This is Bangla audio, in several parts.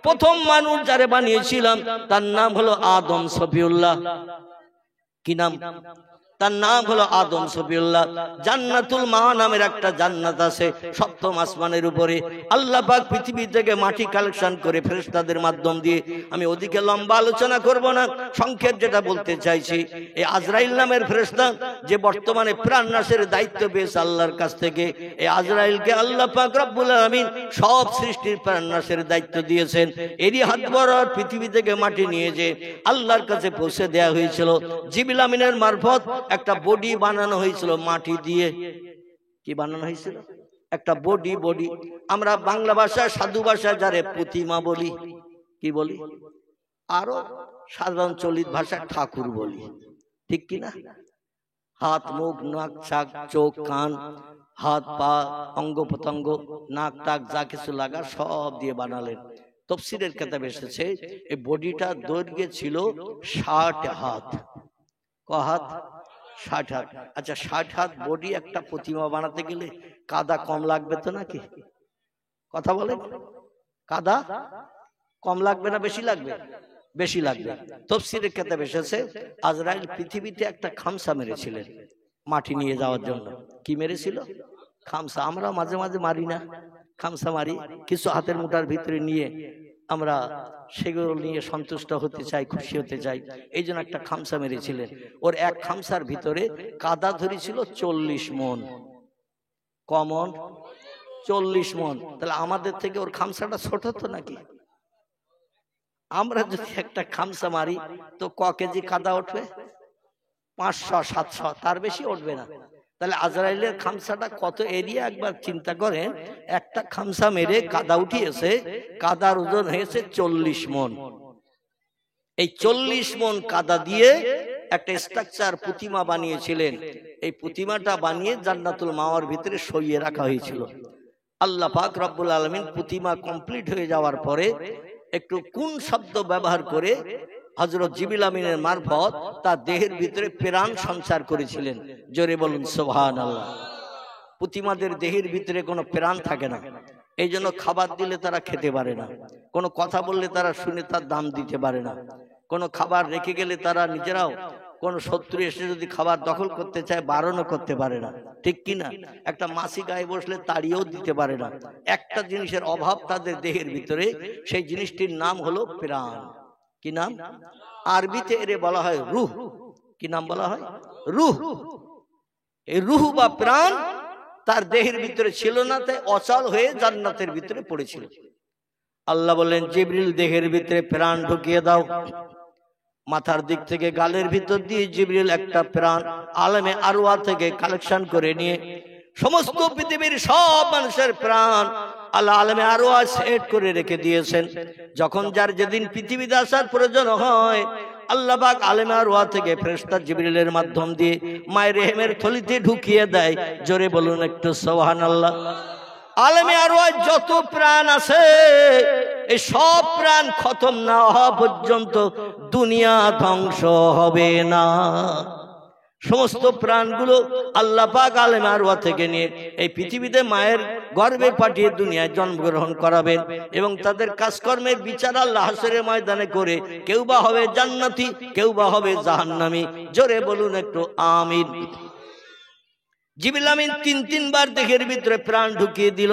প্রথম মানুষ যারে বানিয়েছিলাম তার নাম হলো আদম সফিউল্লাহ। কি নাম? তার নাম হলো আদম সফিউল্লাহ। জান্নাতুল মাওয়া নামের একটা জান্নাত আছে সপ্তম আসমানের উপরে। আল্লাহ পাক পৃথিবী থেকে মাটি কালেকশন করে ফেরেশতাদের মাধ্যম দিয়ে, আমি ওদিকে লম্বা আলোচনা করব না, সংক্ষেপ যেটা বলতে চাইছি, এই আজরাইল নামের ফেরেশতা যে বর্তমানে প্রাণ নাশের দায়িত্ব পেয়েছে আল্লাহর কাছ থেকে, এই আজরাইলকে আল্লাহ পাক রব্বুল আলামিন সব সৃষ্টির প্রাণ নাশের দায়িত্ব দিয়েছেন। এরই হাত বরাবর পৃথিবী থেকে মাটি নিয়ে যে আল্লাহর কাছে পৌঁছে দেওয়া হয়েছিল। জিবরিল আমিনের মারফত একটা বডি বানানো হয়েছিল মাটি দিয়ে। কি বানানো হয়েছিল? একটা বডি। আমরা বাংলা ভাষায়, সাধু ভাষায় যারে প্রতিমা বলি, কি বলি? আরো সাধারণ চলিত ভাষায় ঠাকুর বলি, ঠিক কিনা? হাত, মুখ, নাক, চাক, চোখ, কান, হাত, পা, অঙ্গ প্রত্যঙ্গ, নাক টাক যা কিছু লাগা সব দিয়ে বানালেন। তাফসীরের কিতাবে এসেছে এই বডিটা দৈর্ঘ্যে ছিল 60 হাত। ক হাত? 60 হাত। আচ্ছা, 60 হাত বডি একটা প্রতিমা বানাতে গেলে কাদা কম লাগবে তো নাকি? কথা বলেন, কাদা কম লাগবে না বেশি লাগবে? বেশি লাগবে। তাফসীরের কিতাবে এসেছে আজরাইল পৃথিবীতে একটা খামসা মেরেছিলেন মাটি নিয়ে যাওয়ার জন্য। কি মেরেছিল? খামসা। আমরা মাঝে মাঝে মারি না? খামসা মারি, কিছু হাতের মুঠার ভিতরে নিয়ে আমরা সেগুলো নিয়ে সন্তুষ্ট হতে চাই, খুশি হতে চাই, এই জন্য একটা খামসা মেরেছিলেন। ওর এক খামসার ভিতরে কাদা ধরেছিল 40 মণ। কমন 40 মণ। তাহলে আমাদের থেকে ওর খামসাটা ছোট তো নাকি? আমরা যদি একটা খামসা মারি তো ক কেজি কাদা উঠবে? 500-700, তার বেশি উঠবে না। তাহলে আজরাইলের খামসাটা কত এরিয়া একবার চিন্তা করেন। একটা খামসা মেরে কাদা উঠিয়েছে, কাদার ওজন হয়েছে 40 মণ। এই 40 মণ কাদা দিয়ে একটা স্ট্রাকচার প্রতিমা বানিয়েছিলেন। এই প্রতিমাটা বানিয়ে জান্নাতুল মাওয়ার ভিতরে সইয়ে রাখা হয়েছিল। আল্লাহ পাক রব্বুল আলামিন প্রতিমা কমপ্লিট হয়ে যাওয়ার পরে একটু কোন শব্দ ব্যবহার করে হযরত জিবরিল আমিনের মারফত তার দেহের ভিতরে প্রাণ সঞ্চার করেছিলেন। জোরে বলুন সুবহানাল্লাহ। প্রতিমাদের দেহের ভিতরে কোনো প্রাণ থাকে না, এই জন্য খাবার দিলে তারা খেতে পারে না, কোনো কথা বললে তারা শুনে তার দাম দিতে পারে না, কোনো খাবার রেখে গেলে তারা নিজেরাও, কোন শত্রু এসে যদি খাবার দখল করতে চায় বারণও করতে পারে না, ঠিক কিনা? একটা মাছি গায়ে বসলে তাড়িয়েও দিতে পারে না। একটা জিনিসের অভাব তাদের দেহের ভিতরে, সেই জিনিসটির নাম হলো প্রাণ। কি নাম? আরবিতে এর বলা হয় রূহ। কি নাম বলা হয়? রূহ। এই রূহ বা প্রাণ তার দেহের ভিতরে ছিল না, তাই অচল হয়ে জান্নাতের ভিতরে পড়েছিল। আল্লাহ বললেন, জিবরিল দেহের ভিতরে প্রাণ ঢুকিয়ে দাও। মাথার দিক থেকে গালের ভিতর দিয়ে জিবরিল একটা প্রাণ আলমে আরওয়াহ থেকে কালেকশন করে নিয়ে সমস্ত পৃথিবীর সব মানুষের প্রাণ আল্লাহ আলমে আরওয়াহ সেট করে রেখে দিয়েছেন। যখন যার যেদিন পৃথিবীতে আসার প্রয়োজন হয়, আল্লাহ পাক আলমে আরওয়াহ থেকে ফেরেশতা জিবরিলের মাধ্যম দিয়ে মায়ের রেহেমের থলিতে ঢুকিয়ে দেয়। জোরে বলুন একটু সুবহানাল্লাহ। আলমে আরওয়াহ যত প্রাণ আছে, এই সব প্রাণ খতম না হওয়া পর্যন্ত দুনিয়া ধ্বংস হবে না। সমস্ত প্রাণগুলো আল্লাহ পাক আলেম আরওয়াহ থেকে নিয়ে এই পৃথিবীতে মায়ের গর্ভে পাঠিয়ে দুনিয়ায় জন্মগ্রহণ করাবেন এবং তাদের কাজকর্মের বিচার আল্লাহ হাসরের ময়দানে করে কেউ বা হবে জান্নাতি, কেউ বা হবে জাহান্নামী। জোরে বলুন একটু আমিন। জিবরিল আমিন তিনবার দেহের ভিতরে প্রাণ ঢুকিয়ে দিল।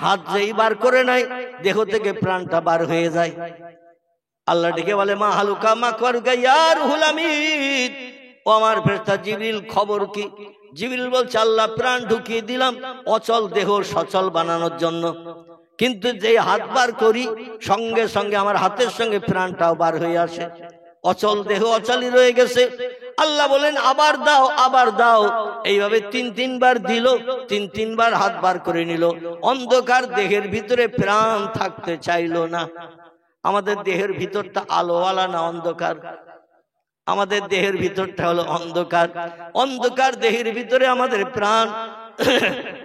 হাত যেই বার করে নাই, দেহ থেকে প্রাণটা বার হয়ে যায়। আল্লাহ ডেকে বলে, মা হালুকা মা করুকা ইয়া রুহুল আমিন। ও আমার ফেরেশতা জিবরিল, খবর কি? জিবরিল বলছে, আল্লাহ প্রাণ ঢুকিয়ে দিলাম অচল দেহ সচল বানানোর জন্য, কিন্তু যে হাত বার করি সঙ্গে সঙ্গে আমার হাতের সঙ্গে প্রাণটাও বার হয়ে আসে। অচল দেহ অচলই রয়ে গেছে। আল্লাহ বলেন, আবার দাও, আবার দাও। এইভাবে তিনবার দিল, তিনবার হাত বার করে নিল। অন্ধকার দেহের ভিতরে প্রাণ থাকতে চাইলো না। আমাদের দেহের ভিতরটা আলোওয়ালা না অন্ধকার? আমাদের দেহের ভিতরটা হলো অন্ধকার। অন্ধকার দেহের ভিতরে আমাদের প্রাণ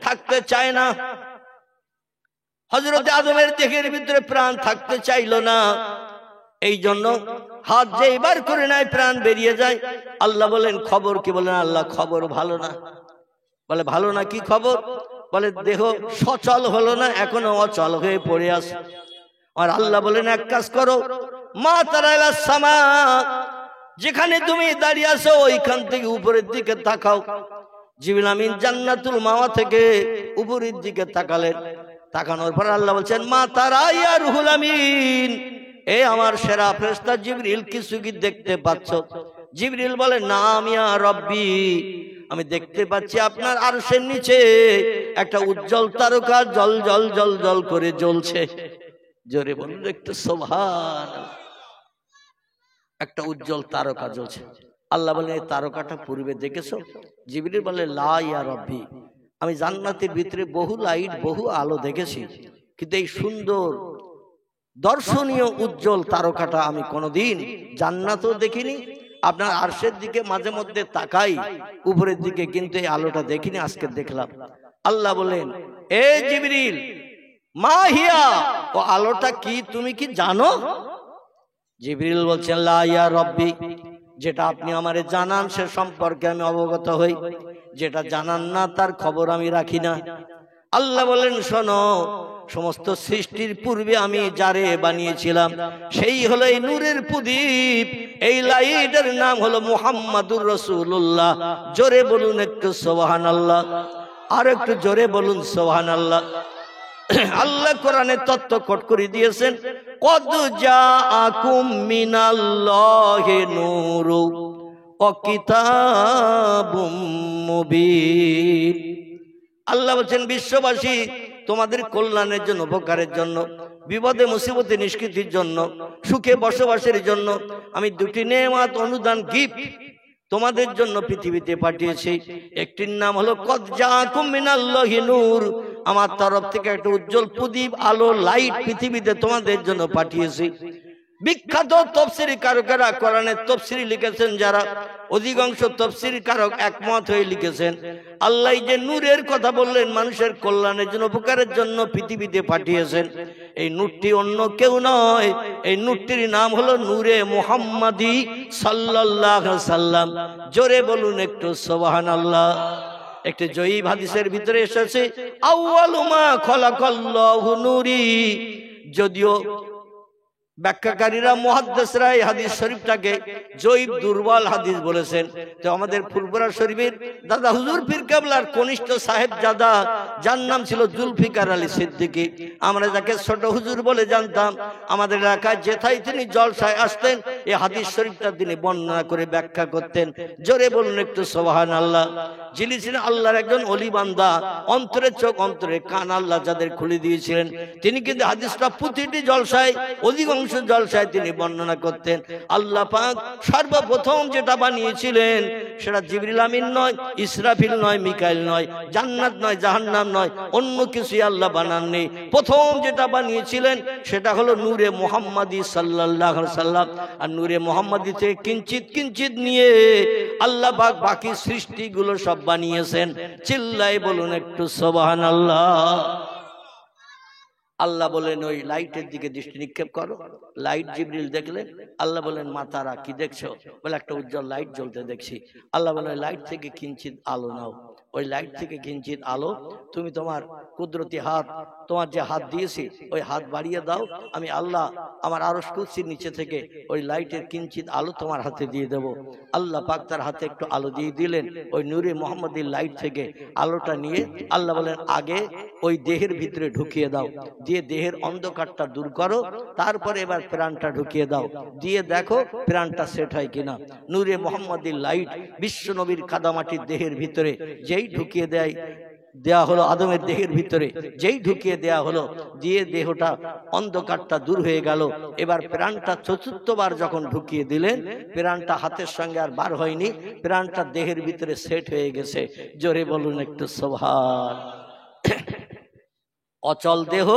থাকতে চায় না। হযরত আদমের দেহের ভিতরে প্রাণ থাকতে চাইলো না, এই জন্য হাত যেই বার করে নেয় প্রাণ বেরিয়ে যায়। আল্লাহ বলেন, খবর কি? বলেন, আল্লাহ খবর ভালো না। বলে, ভালো না? কি খবর? বলে, দেহ সচল হলো না, এখনো অচল হয়ে পড়ে আছে। আর আল্লাহ বলেন এক কাজ করো, মা তারাইলা সামা, যেখানে তুমি দাঁড়িয়ে আছো ওইখান থেকে উপরের দিকে তাকাও। জিবরিল আমিন জান্নাতুল মাওয়া থেকে উপরের দিকে তাকালেন। তাকানোর পর আল্লাহ বলছেন, মা তারা ইয়া রুহুল আমিন, এ আমার সেরা ফেরেশতা জিবরিল, কিছু কি দেখতে পাচ্ছ? জিবরিল বলে, নাম ইয়া রব্বি, আমি দেখতে পাচ্ছি আপনার আরশের নিচে একটা উজ্জ্বল তারকা জল জল জল জল করে জ্বলছে। জোরে বলুন একটু সুবহানাল্লাহ। একটা উজ্জ্বল তারকা জ্বলছে। আল্লাহ বলেন, এই তারকাটা পূর্বে দেখেছো? জিবরিল বলে, লা ইয়া রব্বি, আমি জান্নাতের ভিতরে বহু লাইট বহু আলো দেখেছি, কিন্তু এই সুন্দর দর্শনীয় উজ্জ্বল তারকাটা আমি কোনোদিন জান্নাতেও দেখিনি। আপনার আরশের দিকে মাঝে মধ্যে তাকাই উপরের দিকে, কিন্তু এই আলোটা দেখিনি, আজকে দেখলাম। আল্লাহ বলেন, এ জিবরিল, মা হিয়া, ও আলোটা কি তুমি কি জানো? জিবরিল বলছেন, লা ইয়া রব্বি, যেটা আপনি আমারে জানান সে সম্পর্কে আমি অবগত হই, যেটা জানান না তার খবর আমি রাখি না। আল্লাহ বলেন, শোনো, সমস্ত সৃষ্টির পূর্বে আমি যারে বানিয়েছিলাম সেই হলো এই নূরের প্রদীপ, এই লাইটের নাম হলো মুহাম্মাদুর রাসূলুল্লাহ। জোরে বলুন একটু সুবহানাল্লাহ, আর একটু জোরে বলুন সুবহানাল্লাহ। আল্লাহ কোরআনে তত্ত্ব কোট করে দিয়েছেন, কদ জাআকুম মিনাল্লাহি নূরু ওয়া কিতাবুম মুবিন। আল্লাহ বলছেন, বিশ্ববাসী তোমাদের কল্যাণের জন্য, উপকারের জন্য, বিপদে মুসিবতে নিষ্কৃতির জন্য, সুখে বসবাসের জন্য আমি দুটি নেয়ামত অনুদান গিফট তোমাদের জন্য পৃথিবীতে পাঠিয়েছি। একটির নাম হলো কদ জাআকুম মিনাল্লাহি নূর, আমার তরফ থেকে একটা উজ্জ্বল প্রদীপ আলো লাইট পৃথিবীতে তোমাদের জন্য পাঠিয়েছি। বিখ্যাত তাফসীর কারকেরা কোরআনের তাফসীর লিখেছেন, যারা অধিকাংশ তাফসীর কারক একমত হয়ে লিখেছেন, আল্লাহ যে নূরের কথা বললেন মানুষের কল্যাণের জন্য, উপকারের জন্য পৃথিবীতে পাঠিয়েছেন, এই নূরটি অন্য কেউ নয়, এই নূরটির নাম হলো নূরে মুহাম্মাদি সাল্লাল্লাহু আলাইহি সাল্লাম। জোরে বলুন একটু সুবহানাল্লাহ। একটি জয়ীব হাদিসের ভিতরে এসেছে, আউয়ালু মা খালাকাল্লাহু নূরি। যদিও ব্যাখ্যাকারীরা মুহাদ্দিসরা এই হাদিস শরীফটাকে জয়ীব দুর্বল হাদিস বলেছেন, তো আমাদের ফুরফুরা শরীফের দাদা হুজুর পীর কেবলার কনিষ্ঠ সাহেবজাদা, যার নাম ছিল জুলফিকার আলী সিদ্দিকী, আমরা যাকে ছোট হুজুর বলে জানতাম, আমাদের এলাকায় যেথায় তিনি জলসায় আসতেন এই হাদিস শরীফটা তিনি বর্ণনা করে ব্যাখ্যা করতেন। জোরে বলুন একটু সুবহানাল্লাহ। যিনি ছিলেন আল্লাহর একজন ওলি বান্দা, অন্তরের চোখ অন্তরের কান আল্লাহ যাদের খুলে দিয়েছিলেন, তিনি কিন্তু হাদিসটা প্রতিটি জলসায়, অধিকাংশ জলসায় তিনি বর্ণনা করতেন। আল্লাহ পাক সর্বপ্রথম যেটা বানিয়েছিলেন সেটা জিবরিল আমিন নয়, ইসরাফিল নয়, মিকাইল নয়, জান্নাত নয়, জাহান্নাম নয়, অন্য কিছুই আল্লাহ বানাননি। প্রথম যেটা বানিয়েছিলেন সেটা হলো নূরে মুহাম্মাদি সাল্লাল্লাহু আলাইহি সাল্লাম। আর নূরে মুহাম্মাদি থেকে কিঞ্চিত কিঞ্চিত নিয়ে আল্লাহ পাক বাকি সৃষ্টিগুলো সব বানিয়েছেন। চিল্লাই বলুন একটু সুবহানাল্লাহ। আল্লাহ বলেন, ওই লাইটের দিকে দৃষ্টি নিক্ষেপ করো। লাইট জিবরিল দেখলেন। আল্লাহ বলেন, মা তারা, কি দেখছো? বলে, একটা উজ্জ্বল লাইট জ্বলতে দেখছি। আল্লাহ বলেন, লাইট থেকে কিঞ্চিত আলো নাও। ওই লাইট থেকে কিঞ্চিত আলো তুমি তোমার কুদরতি হাত, তোমার যে হাত দিয়েছি ওই হাত বাড়িয়ে দাও, আমি আল্লাহ আমার আরশ কুরসির নিচে থেকে ওই লাইটের কিঞ্চিত আলো তোমার হাতে দিয়ে দেব। আল্লাহ পাক তার হাতে একটু আলো দিয়ে দিলেন। ওই নূরে মুহাম্মাদির লাইট থেকে আলোটা নিয়ে আল্লাহ বলেন, আগে ওই দেহের ভিতরে ঢুকিয়ে দাও, দিয়ে দেহের অন্ধকারটা দূর করো, তারপরে এবার প্রাণটা ঢুকিয়ে দাও, দিয়ে দেখো প্রাণটা সেট হয় কিনা। নূরে মুহাম্মাদির লাইট বিশ্ব নবীর কাদামাটির দেহের ভিতরে যেই ঢুকিয়ে দেয়া হলো, আদমের দেহের ভিতরে যেই ঢুকিয়ে দেয়া হলো, দিয়ে দেহটা অন্ধকারটা দূর হয়ে গেল। এবার প্রাণটা চতুর্থবার যখন ঢুকিয়ে দিলেন, প্রাণটা হাতের সঙ্গে আর বার হয়নি, প্রাণটা দেহের ভিতরে সেট হয়ে গেছে। জোরে বলুন একটু সুবহান। অচল দেহ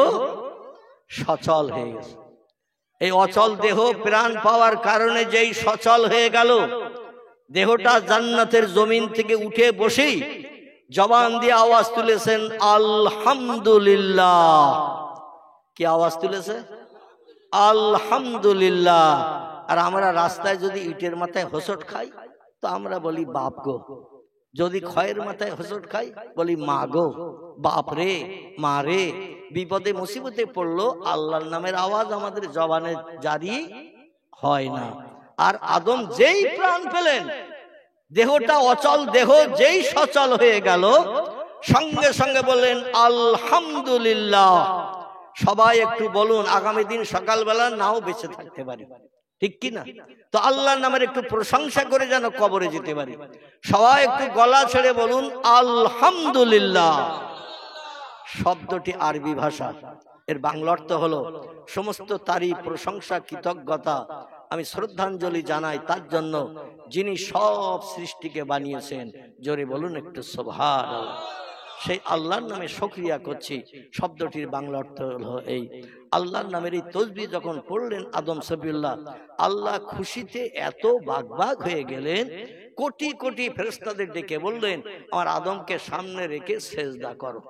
সচল হয়ে গেছে। এই অচল দেহ প্রাণ পাওয়ার কারণে যেই সচল হয়ে গেল, দেহটা জান্নাতের জমিন থেকে উঠে বসেই জবান দিয়ে আওয়াজ তুলেছেন আলহামদুলিল্লাহ। কি আওয়াজ তুলেছে? আলহামদুলিল্লাহ। আর আমরা রাস্তায় যদি ইটের মাথায় হোঁচট খাই তো আমরা বলি বাপ গো, যদি খয়ের মাথায় হোঁচট খাই বলি মা গো, বাপ রে, মা রে। বিপদে মুসিবতে পড়লো আল্লাহর নামের আওয়াজ আমাদের জবানে জারি হয় না। আর আদম যেই প্রাণ পেলেন, দেহটা অচল দেহ যেই সচল হয়ে গেল, সঙ্গে সঙ্গে বললেন আলহামদুলিল্লাহ। সবাই একটু বলুন, আগামী দিন সকালবেলা নাও বেঁচে থাকতে পারি, ঠিক কি না? তো আল্লাহর নামের একটু প্রশংসা করে যেন কবরে যেতে পারি। সবাই একটু গলা ছেড়ে বলুন আলহামদুলিল্লাহ। শব্দটি আরবি ভাষা, এর বাংলা অর্থ হলো সমস্ত তারিফ, প্রশংসা, কৃতজ্ঞতা আমি শ্রদ্ধাঞ্জলি জানাই তার জন্য যিনি সব সৃষ্টিকে বানিয়েছেন। জোরে বলুন একটু সুবহানাল্লাহ। সেই আল্লাহর নামে শুকরিয়া করছি, শব্দটির বাংলা অর্থ হলো এই। আল্লাহর নামের এই তাসবিহ যখন পড়লেন আদম সফিউল্লাহ, আল্লাহ খুশিতে এত বাগবাগ হয়ে গেলেন, কোটি কোটি ফেরেশতাদের ডেকে বললেন আমার আদমকে সামনে রেখে সেজদা করো।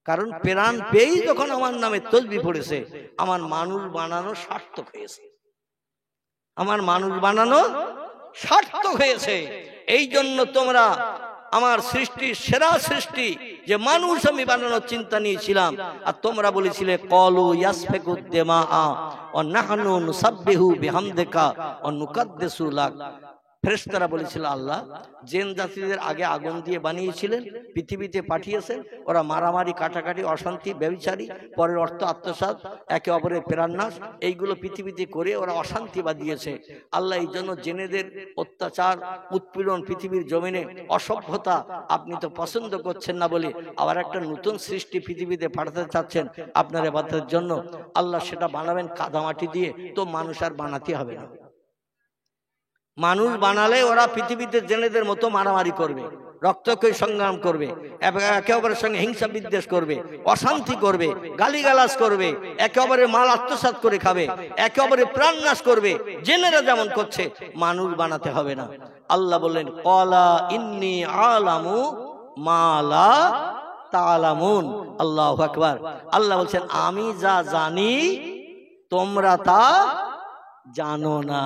কারণ প্রাণ পেয়েই যখন আমার নামে তাসবিহ পড়েছে, আমার মানুষ বানানো সার্থক হয়েছে, আমার মানুষ বানানো সার্থক হয়েছে। এই জন্য তোমরা আমার সৃষ্টির সেরা সৃষ্টি যে মানুষ আমি বানানোর চিন্তা নিয়েছিলাম, আর তোমরা বলেছিলে কলু ইয়াসফিকুদ দিমা ওয়া নাহনু নুসাব্বিহু বিহামদিকা ওয়া নুকাদ্দিসু লাক। ফেরেশতারা বলেছিল আল্লাহ জিন জাতিদের আগে আগুন দিয়ে বানিয়েছিলেন, পৃথিবীতে পাঠিয়েছেন, ওরা মারামারি, কাটাকাটি, অশান্তি, ব্যভিচারী, পরের অর্থ আত্মসাৎ, একে অপরের প্রাণনাশ, এইগুলো পৃথিবীতে করে ওরা অশান্তি বাঁধিয়েছে। আল্লাহ এই জন্য জেনেদের অত্যাচার, উৎপীড়ন, পৃথিবীর জমিনে অসভ্যতা আপনি তো পছন্দ করছেন না বলে আবার একটা নতুন সৃষ্টি পৃথিবীতে পাঠাতে চাচ্ছেন আপনার ইবাদতের জন্য। আল্লাহ সেটা বানাবেন কাদামাটি দিয়ে, তো মানুষ আর বানাতে হবে না। মানুষ বানালে ওরা পৃথিবীতে জেনেদের মতো মারামারি করবে, রক্তক্ষয়ী সংগ্রাম করবে, একে অপরের সঙ্গে হিংসা বিদ্বেষ করবে, অশান্তি করবে, গালিগালাজ করবে, একে অপরের মাল আত্মসাৎ করে খাবে, একে অপরের প্রাণ নাশ করবে, জেনেরা যেমন করছে। মানুষ বানাতে হবে না। আল্লাহ বললেন ক্বালা ইন্নী আলামু মা লা তা'লামুন। আল্লাহু আকবার। আল্লাহ বলছেন আমি যা জানি তোমরা তা জানো না।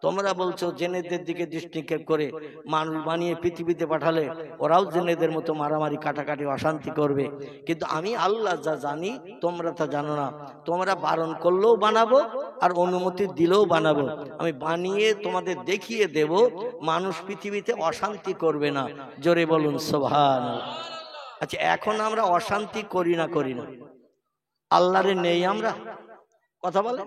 তোমরা বলছো জেনেদের দিকে দৃষ্টিক্ষেপ করে মানুষ বানিয়ে পৃথিবীতে পাঠালে ওরাও জেনেদের মতো মারামারি, কাটাকাটি, অশান্তি করবে, কিন্তু আমি আল্লাহ যা জানি তোমরা তা জানো না। তোমরা বারণ করলেও বানাবো আর অনুমতি দিলেও বানাবো, আমি বানিয়ে তোমাদের দেখিয়ে দেব মানুষ পৃথিবীতে অশান্তি করবে না। জোরে বলুন সুবহানাল্লাহ। আচ্ছা এখন আমরা অশান্তি করি না আল্লাহরে নেই আমরা? কথা বলে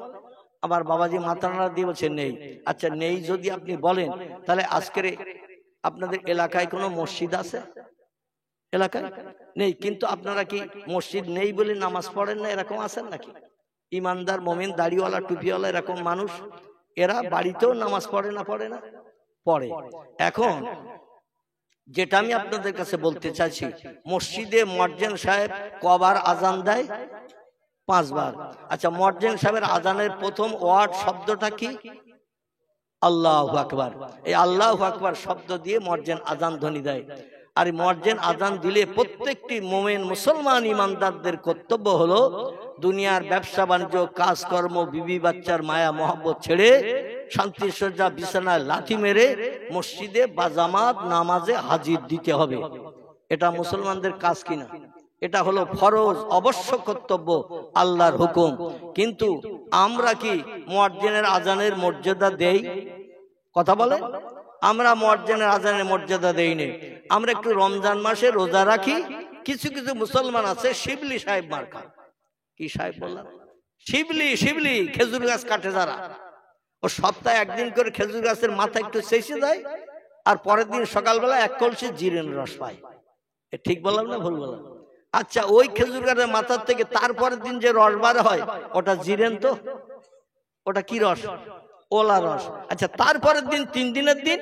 আমার বাবাজি মাথা নাড়া দিয়ে বলছে নেই। আচ্ছা নেই যদি আপনি বলেন, তাহলে আজকের আপনাদের এলাকায় কোনো মসজিদ আছে? এলাকায় নেই, কিন্তু আপনারা কি মসজিদ নেই বলে নামাজ পড়েন না, এরকম আছেন নাকি? ইমানদার, মুমিন, দাড়িওয়ালা, টুপিওয়ালা এরকম মানুষ, এরা বাড়িতেও নামাজ পড়ে না পড়ে। এখন যেটা আমি আপনাদের কাছে বলতে চাইছি, মসজিদে মুয়াজ্জিন সাহেব কবার আজান দেয়? 5 বার। আচ্ছা মুয়াজ্জিন সাহেবের আজানের প্রথম ওয়ার্ড শব্দটা কি? আল্লাহু আকবার। এই আল্লাহু আকবার শব্দ দিয়ে মুয়াজ্জিন আজান ধ্বনি দেয়। আর মুয়াজ্জিন আজান দিলে প্রত্যেকটি মুমিন মুসলমান ইমানদারদের কর্তব্য হলো দুনিয়ার ব্যবসা বাণিজ্য, কাজকর্ম, বিবি বাচ্চার মায়া মহব্বত ছেড়ে শান্তির সজ্জা বিছানায় লাথি মেরে মসজিদে বা জামাত নামাজে হাজির দিতে হবে। এটা মুসলমানদের কাজ কিনা? এটা হলো ফরজ, অবশ্য কর্তব্য, আল্লাহর হুকুম। কিন্তু আমরা কি মুয়াজ্জিনের আজানের মর্যাদা দেই? কথা বলে আমরা মুয়াজ্জিনের আজানের মর্যাদা দেই না। আমরা একটু রমজান মাসে রোজা রাখি, কিছু কিছু মুসলমান আছে শিবলি সাহেব মার্কা। কি সাহেব বললাম? শিবলি খেজুর গাছ কাটে যারা, ও সপ্তাহে একদিন করে খেজুর গাছের মাথা একটু চেঁচে দেয়, আর পরের দিন সকালবেলা 1 কলসি জিরেন রস পায়। ঠিক বললাম না ভুল বললাম? আচ্ছা ওই খেজুর গাছের মাথার থেকে তারপরের দিন যে রস বার হয় ওটা জিরেন, তো ওটা কি রস? ওলা রস। আচ্ছা তারপরের দিন 3 দিনের দিন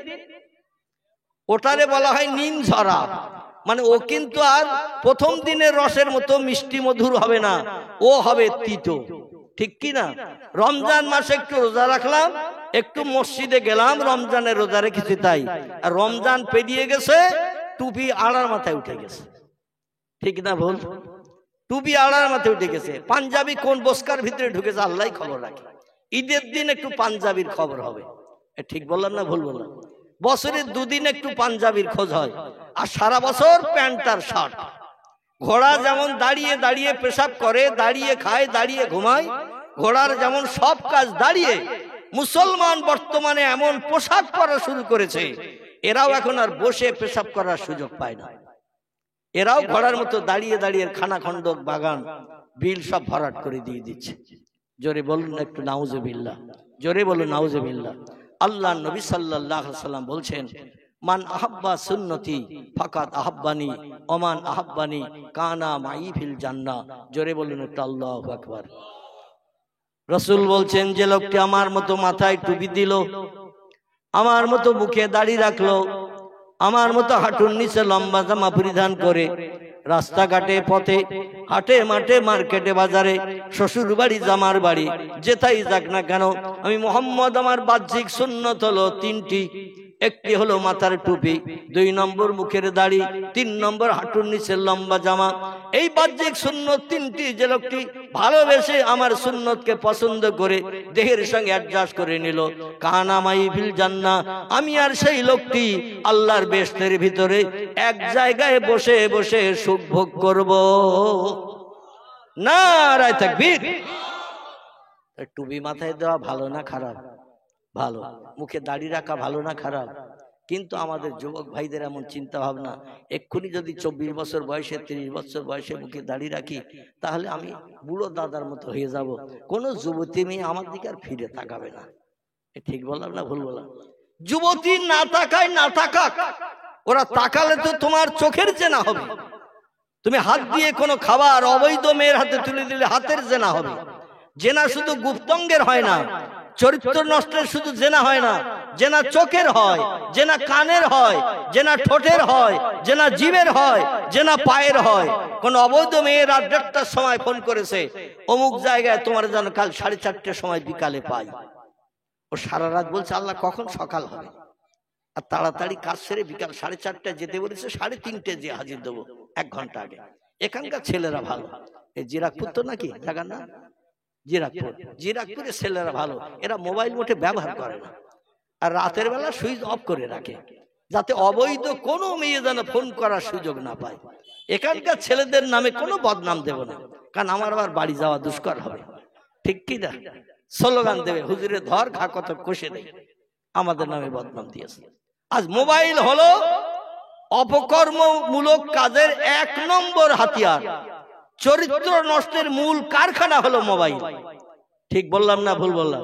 ওটারে বলা হয় নিম ঝরা। মানে ও কিন্তু আর প্রথম দিনের রসের মতো মিষ্টি মধুর হবে না, ও হবে তিতো। ঠিক কি না? রমজান মাসে একটু রোজা রাখলাম, একটু মসজিদে গেলাম, রমজানের রোজা রেখেছি তাই, আর রমজান পেরিয়ে গেছে, টুপি আড়ার মাথায় উঠে গেছে। ঠিক না ভুল? টুপি আড়ার মাথায় উঠে গেছে। পাঞ্জাবি কোন বস্কার ভিতরে ঢুকেছে আল্লাহই খবর রাখে। ঈদের দিন একটু পাঞ্জাবির খবর হবে। ঠিক বললাম না ভুল বললাম? বছরে 2 দিন একটু পাঞ্জাবির খোঁজ হয়, আর সারা বছর প্যান্ট আর শার্ট। ঘোড়া যেমন দাঁড়িয়ে দাঁড়িয়ে পেশাব করে, দাঁড়িয়ে খায়, দাঁড়িয়ে ঘুমায়, ঘোড়ার যেমন সব কাজ দাঁড়িয়ে, মুসলমান বর্তমানে এমন পোশাক পরা শুরু করেছে, এরাও এখন আর বসে পেশাব করার সুযোগ পায় না। এরাও ঘোড়ার মতো দাঁড়িয়ে দাঁড়িয়ে খানাখন্দ, বাগান, বিল সব ভরাট করে দিয়ে দিচ্ছে। জোরে বলুন একটু নাউজুবিল্লাহ, জোরে বলুন নাউজুবিল্লাহ। আল্লাহ নবী সাল্লাল্লাহু আলাইহি ওয়াসাল্লাম বলছেন, মান আহাব্বা সুন্নতি ফাকাত আহাব্বানি ওমান আহাব্বানি কানা মাই ফিল জান্নাহ। জোরে বলুন একটু আল্লাহু আকবার। রাসূল বলছেন, যে লোকটি আমার মতো মাথায় টুপি দিল, আমার মতো মুখে দাড়ি রাখলো, আমার মতো হাঁটুর নিচে লম্বা জামা পরিধান করে রাস্তাঘাটে, পথে, হাটে, মাঠে, মার্কেটে, বাজারে, শ্বশুর বাড়ি, জামার বাড়ি, যেথায় যাক না কেন, আমি মুহাম্মদ আমার বাহ্যিক সুন্নত হলো তিনটি। একটি হলো মাথার টুপি, 2 নম্বর মুখের দাড়ি, 3 নম্বর হাঁটুর নিচে লম্বা জামা। এই বাহ্যিক সুন্নত তিনটি যে লোকটি ভালোবেসে আমার সুন্নতকে পছন্দ করে দেহের সঙ্গে অ্যাডজাস্ট করে নিল, কানা মাই ফিল জান্নাহ, আমি আর সেই লোকটি আল্লাহর বেহেশতের ভিতরে এক জায়গায় বসে বসে সুখ ভোগ করব। নারায়ে তাকবীর। টুপি মাথায় দেওয়া ভালো না খারাপ? ভালো। মুখে দাড়ি রাখা ভালো না খারাপ? কিন্তু আমাদের যুবক ভাইদের এমন চিন্তা ভাবনা, এক্ষুনি যদি 24 বছর বয়সে, 30 বছর বয়সে মুখে দাড়ি রাখি, তাহলে আমি বুড়ো দাদার মতো হয়ে যাব, কোনো যুবতী মেয়ে আমার দিকে আর ফিরে তাকাবে না। ঠিক বললাম না ভুল বললাম? যুবতী না তাকায়, না তাকাক, ওরা তাকালে তো তোমার চোখের জেনা হবে। তুমি হাত দিয়ে কোনো খাবার অবৈধ মেয়ের হাতে তুলে দিলে হাতের জেনা হবে। জেনা শুধু গুপ্তঙ্গের হয় না, চরিত্র নষ্টের শুধু জেনা হয় না, জেনা চোখের হয়, জেনা কানের হয়, জেনা ঠোঁটের হয়, জেনা জিভের হয়, জেনা পায়ের হয়। কোন অবৈধ মেয়ে রাত 1:30টার সময় ফোন করেছে, অমুক জায়গায় তোমার যেন কাল 4:30টার সময় বিকালে পাই। ও সারা রাত বলছে আল্লাহ কখন সকাল হবে, আর তাড়াতাড়ি কাজ সেরে বিকাল 4:30টায় যেতে বলেছে, 3:30 যে হাজির দেবো 1 ঘন্টা আগে। এখানকার ছেলেরা ভালো, এই জিরাকপুর তো নাকি জায়গা না, জিরাকপুরের ছেলেরা ভালো, এরা মোবাইল মোটে ব্যবহার করে না, আর রাতের বেলা সুইচ অফ করে রাখে, যাতে অবৈধ কোনো মেয়ে যেন ফোন করার সুযোগ না পায়। এখানকার ছেলেদের নামে কোনো বদনাম দেব না, কারণ আমার আবার বাড়ি যাওয়া দুষ্কর হবে, ঠিক কি না? স্লোগান দেবে, হুজুরে ধর খা কত কষে নেই, আমাদের নামে বদনাম দিয়েছে। আজ মোবাইল হলো অপকর্মমূলক কাজের 1 নম্বর হাতিয়ার। চরিত্র নষ্টের মূল কারখানা হলো মোবাইল। ঠিক বললাম না ভুল বললাম?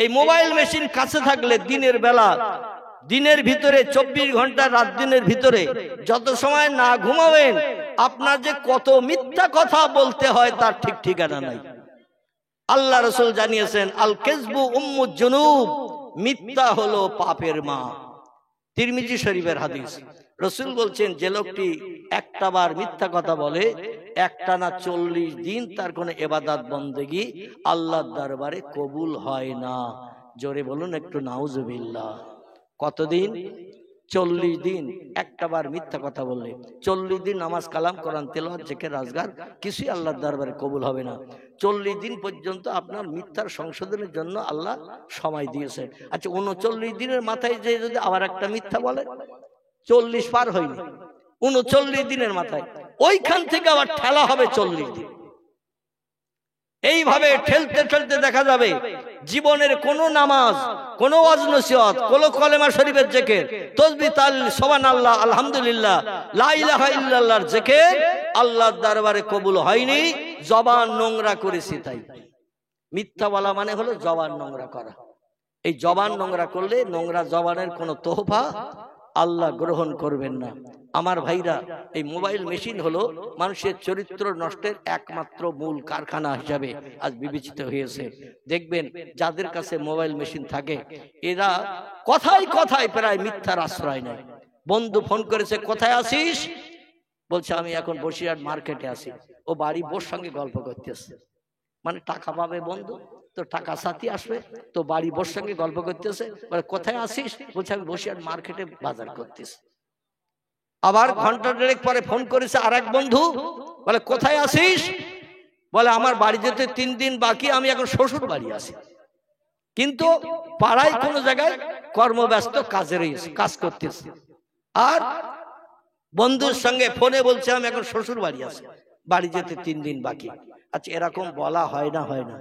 এই মোবাইল মেশিন কাছে থাকলে দিনের বেলা, দিনের ভিতরে 24 ঘন্টা, রাত দিনের ভিতরে যত সময় না ঘুমাবেন, আপনার যে কত মিথ্যা কথা বলতে হয় তার ঠিক ঠিকানা নাই। আল্লাহ রাসূল জানিয়েছেন, আল কিযবু উম্মুজ জুনুব, মিথ্যা হলো পাপের মা। তিরমিজি শরীফের হাদিস। রাসূল বলছেন, যে লোকটি একটা বার মিথ্যা কথা বলে, একটানা 40 দিন তার কোনো ইবাদত বন্দেগী আল্লাহর দরবারে কবুল হয় না। জোরে বলুন একটু নাউজুবিল্লাহ। কতদিন? 40 দিন। একটা বার মিথ্যা কথা বললে 40 দিন নামাজ, কালাম, কোরআন তেলাওয়াত, জিকির, আজকার কিছুই আল্লাহর দরবারে কবুল হবে না। 40 দিন পর্যন্ত আপনার মিথ্যার সংশোধনের জন্য আল্লাহ সময় দিয়েছেন। আচ্ছা, 39 দিনের মাথায় যে যদি আবার একটা মিথ্যা বলে, 40 পার হয়নি, 39 দিনের মাথায় ওইখান থেকে আবার ঠেলা হবে 40 দিন। এইভাবে ঠেলতে ঠেলতে দেখা যাবে জীবনের কোন নামাজ, কোন ওয়াজ নসিহত, কোন কলেমা শরীফের জিকির, তাসবিহ, তাহলিল, সুবহানাল্লাহ, আলহামদুলিল্লাহ, লা ইলাহা ইল্লাল্লাহর জিকির আল্লাহর দরবারে কবুল হয়নি। জবান নোংরা করেছি তাই। মিথ্যা বলা মানে হলো জবান নোংরা করা। এই জবান নোংরা করলে নোংরা জবানের কোনো তোহফা আল্লাহ গ্রহণ করবেন না। আমার ভাইরা, এই মোবাইল মেশিন হলো মানুষের চরিত্র নষ্টের একমাত্র মূল কারখানা হিসাবে আজ বিবেচিত হয়েছে। দেখবেন যাদের কাছে মোবাইল মেশিন থাকে, এরা কথায় কথায় প্রায় মিথ্যার আশ্রয় নেয়। বন্ধু ফোন করেছে, কোথায় আছিস? বলছে আমি এখন বসিরহাট মার্কেটে আছি। ও বাড়ি বোর সঙ্গে গল্প করতেছে, মানে টাকা পাবে বন্ধু, তো টাকা সাথী আসবে, তো বাড়ি বোর সঙ্গে গল্প করতেছে। বলে কোথায় আসিস? বলছে আমি বসিরহাট মার্কেটে বাজার করতেছি। আবার ঘন্টা 1.5 পরে ফোন করেছে আরেক বন্ধু, বলে কোথায় আসিস? বলে আমার বাড়ি যেতে 3 দিন বাকি, আমি এখন শ্বশুর বাড়ি আছি। কিন্তু পাড়ায় কোনো জায়গায় কর্মব্যস্ত কাজ করতেছে। আর বন্ধুর সঙ্গে ফোনে বলছে আমি এখন শ্বশুর বাড়ি আছি, বাড়ি যেতে 3 দিন বাকি। আচ্ছা, এরকম বলা হয় না হয় না?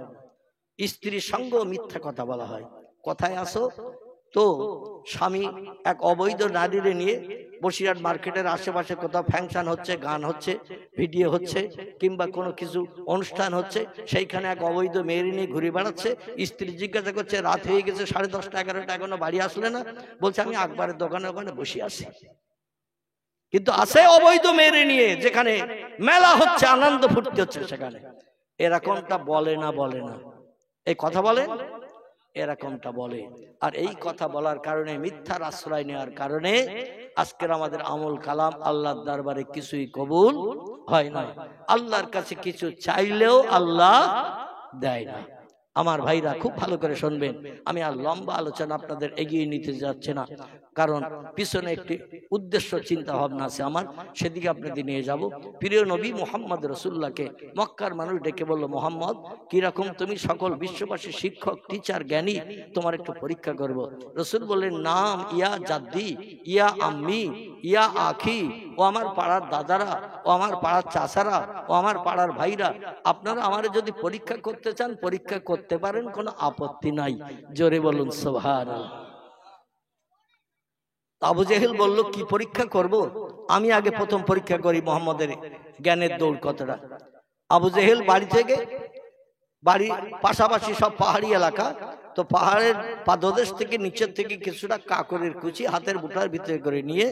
স্ত্রীর সঙ্গেও মিথ্যা কথা বলা হয়। কোথায় আসো? তো স্বামী এক অবৈধ নারীরে নিয়ে বসিরহাট মার্কেটের আশেপাশে কোথাও ফাংশন হচ্ছে, গান হচ্ছে, ভিডিও হচ্ছে, কিংবা কোনো কিছু অনুষ্ঠান হচ্ছে, সেইখানে এক অবৈধ মেয়ের নিয়ে ঘুরে বেড়াচ্ছে। স্ত্রী জিজ্ঞাসা করছে, রাত হয়ে গেছে 10:30 11টা, এখনো বাড়ি আসলে না? বলছে আমি আকবরের দোকানে ওখানে বসে আছি। কিন্তু আসে অবৈধ মেয়ের নিয়ে, যেখানে মেলা হচ্ছে, আনন্দ ফুর্তি হচ্ছে সেখানে। এরকমটা বলে না? বলে না? এই কথা বলে, এরকমটা বলে। আর এই কথা বলার কারণে, মিথ্যার আশ্রয় নেওয়ার কারণে আজকের আমাদের আমল কালাম আল্লাহর দরবারে কিছুই কবুল হয় না। আল্লাহর কাছে কিছু চাইলেও আল্লাহ দেয় না। আমার ভাইরা খুব ভালো করে শুনবেন, আমি আর লম্বা আলোচনা আপনাদের এগিয়ে নিতে যাচ্ছি না, কারণ পিছনে একটি উদ্দেশ্য চিন্তা ভাবনা আছে আমার, সেদিকে আপনাদের নিয়ে যাব। প্রিয় নবী মুহাম্মদ রাসূলুল্লাহকে মক্কার মানুষ ডেকে বলল, মুহাম্মদ কিরকম তুমি সকল বিশ্ববাসী শিক্ষক, টিচার, জ্ঞানী, তোমার একটু পরীক্ষা করব। রাসূল বললেন, নাম ইয়া জাদ্দি, ইয়া আম্মি, ইয়া আখি, ও আমার পাড়ার দাদারা, ও আমার পাড়ার চাচারা, ও আমার পাড়ার ভাইরা, আপনারা আমার যদি পরীক্ষা করতে চান পরীক্ষা করতে পারেন, কোনো আপত্তি নাই। জোরে বলুন সুবহানাল্লাহ। আবু জেহেল বলল, কি পরীক্ষা করব? আমি আগে প্রথম পরীক্ষা করি মুহাম্মদের জ্ঞানের দৌড় কতটা। আবু জেহেল বাড়ি থেকে, বাড়ির পাশাপাশি সব পাহাড়ি এলাকা, তো পাহাড়ের পাদদেশ থেকে নিচের থেকে কিছুটা কাকরের কুচি হাতের মুঠার ভিতরে করে নিয়ে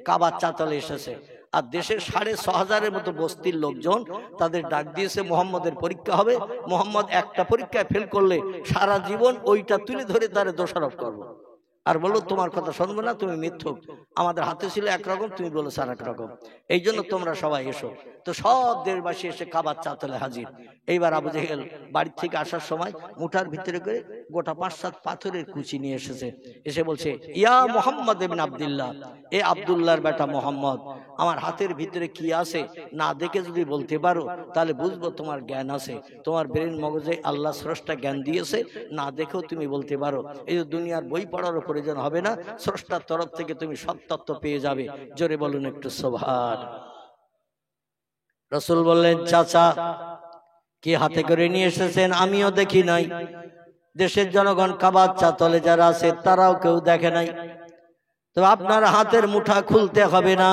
কাবার চাতালে এসেছে। আর দেশের 6,500-এর মতো বস্তির লোকজন তাদের ডাক দিয়েছে, মুহাম্মদের পরীক্ষা হবে, মুহাম্মদ একটা পরীক্ষায় ফেল করলে সারা জীবন ওইটা তুলে ধরে তারে দোষারোপ করবো। আর বললো, তোমার কথা শুনবো না, তুমি মিথ্যুক, আমাদের হাতে ছিল একরকম, তুমি বলেছো আর একরকম, এই জন্য তোমরা সবাই এসো। তো সব দেশবাসী এসে কাবার চাতালে হাজির। এইবার আবু জেহেল বাড়ি থেকে আসার সময় মুঠার ভিতরে করে গোটা 5-7 পাথরের কুচি নিয়ে এসেছে। এসে বলছে, ইয়া মুহাম্মদ ইবনে আব্দুল্লাহ, এ আব্দুল্লাহর বেটা মুহাম্মদ, আমার হাতের ভিতরে কি আছে না দেখে যদি বলতে পারো তাহলে বুঝবো তোমার জ্ঞান আছে, তোমার ব্রেন মগজে আল্লাহ স্রষ্টা জ্ঞান দিয়েছে, না দেখেও তুমি বলতে পারো। এই দুনিয়ার বই পড়ারও প্রয়োজন হবে না, স্রষ্টার তরফ থেকে তুমি সব তত্ত্ব পেয়ে যাবে। জোরে বলুন একটু সুবহান। রাসূল বললেন, চাচা কি হাতে করে নিয়ে এসেছেন? আমিও দেখি নাই, দেশের জনগণ কাবার চাতলে যারা আছে তারাও কেউ দেখে নাই। তো আপনার হাতের মুঠা খুলতে হবে না,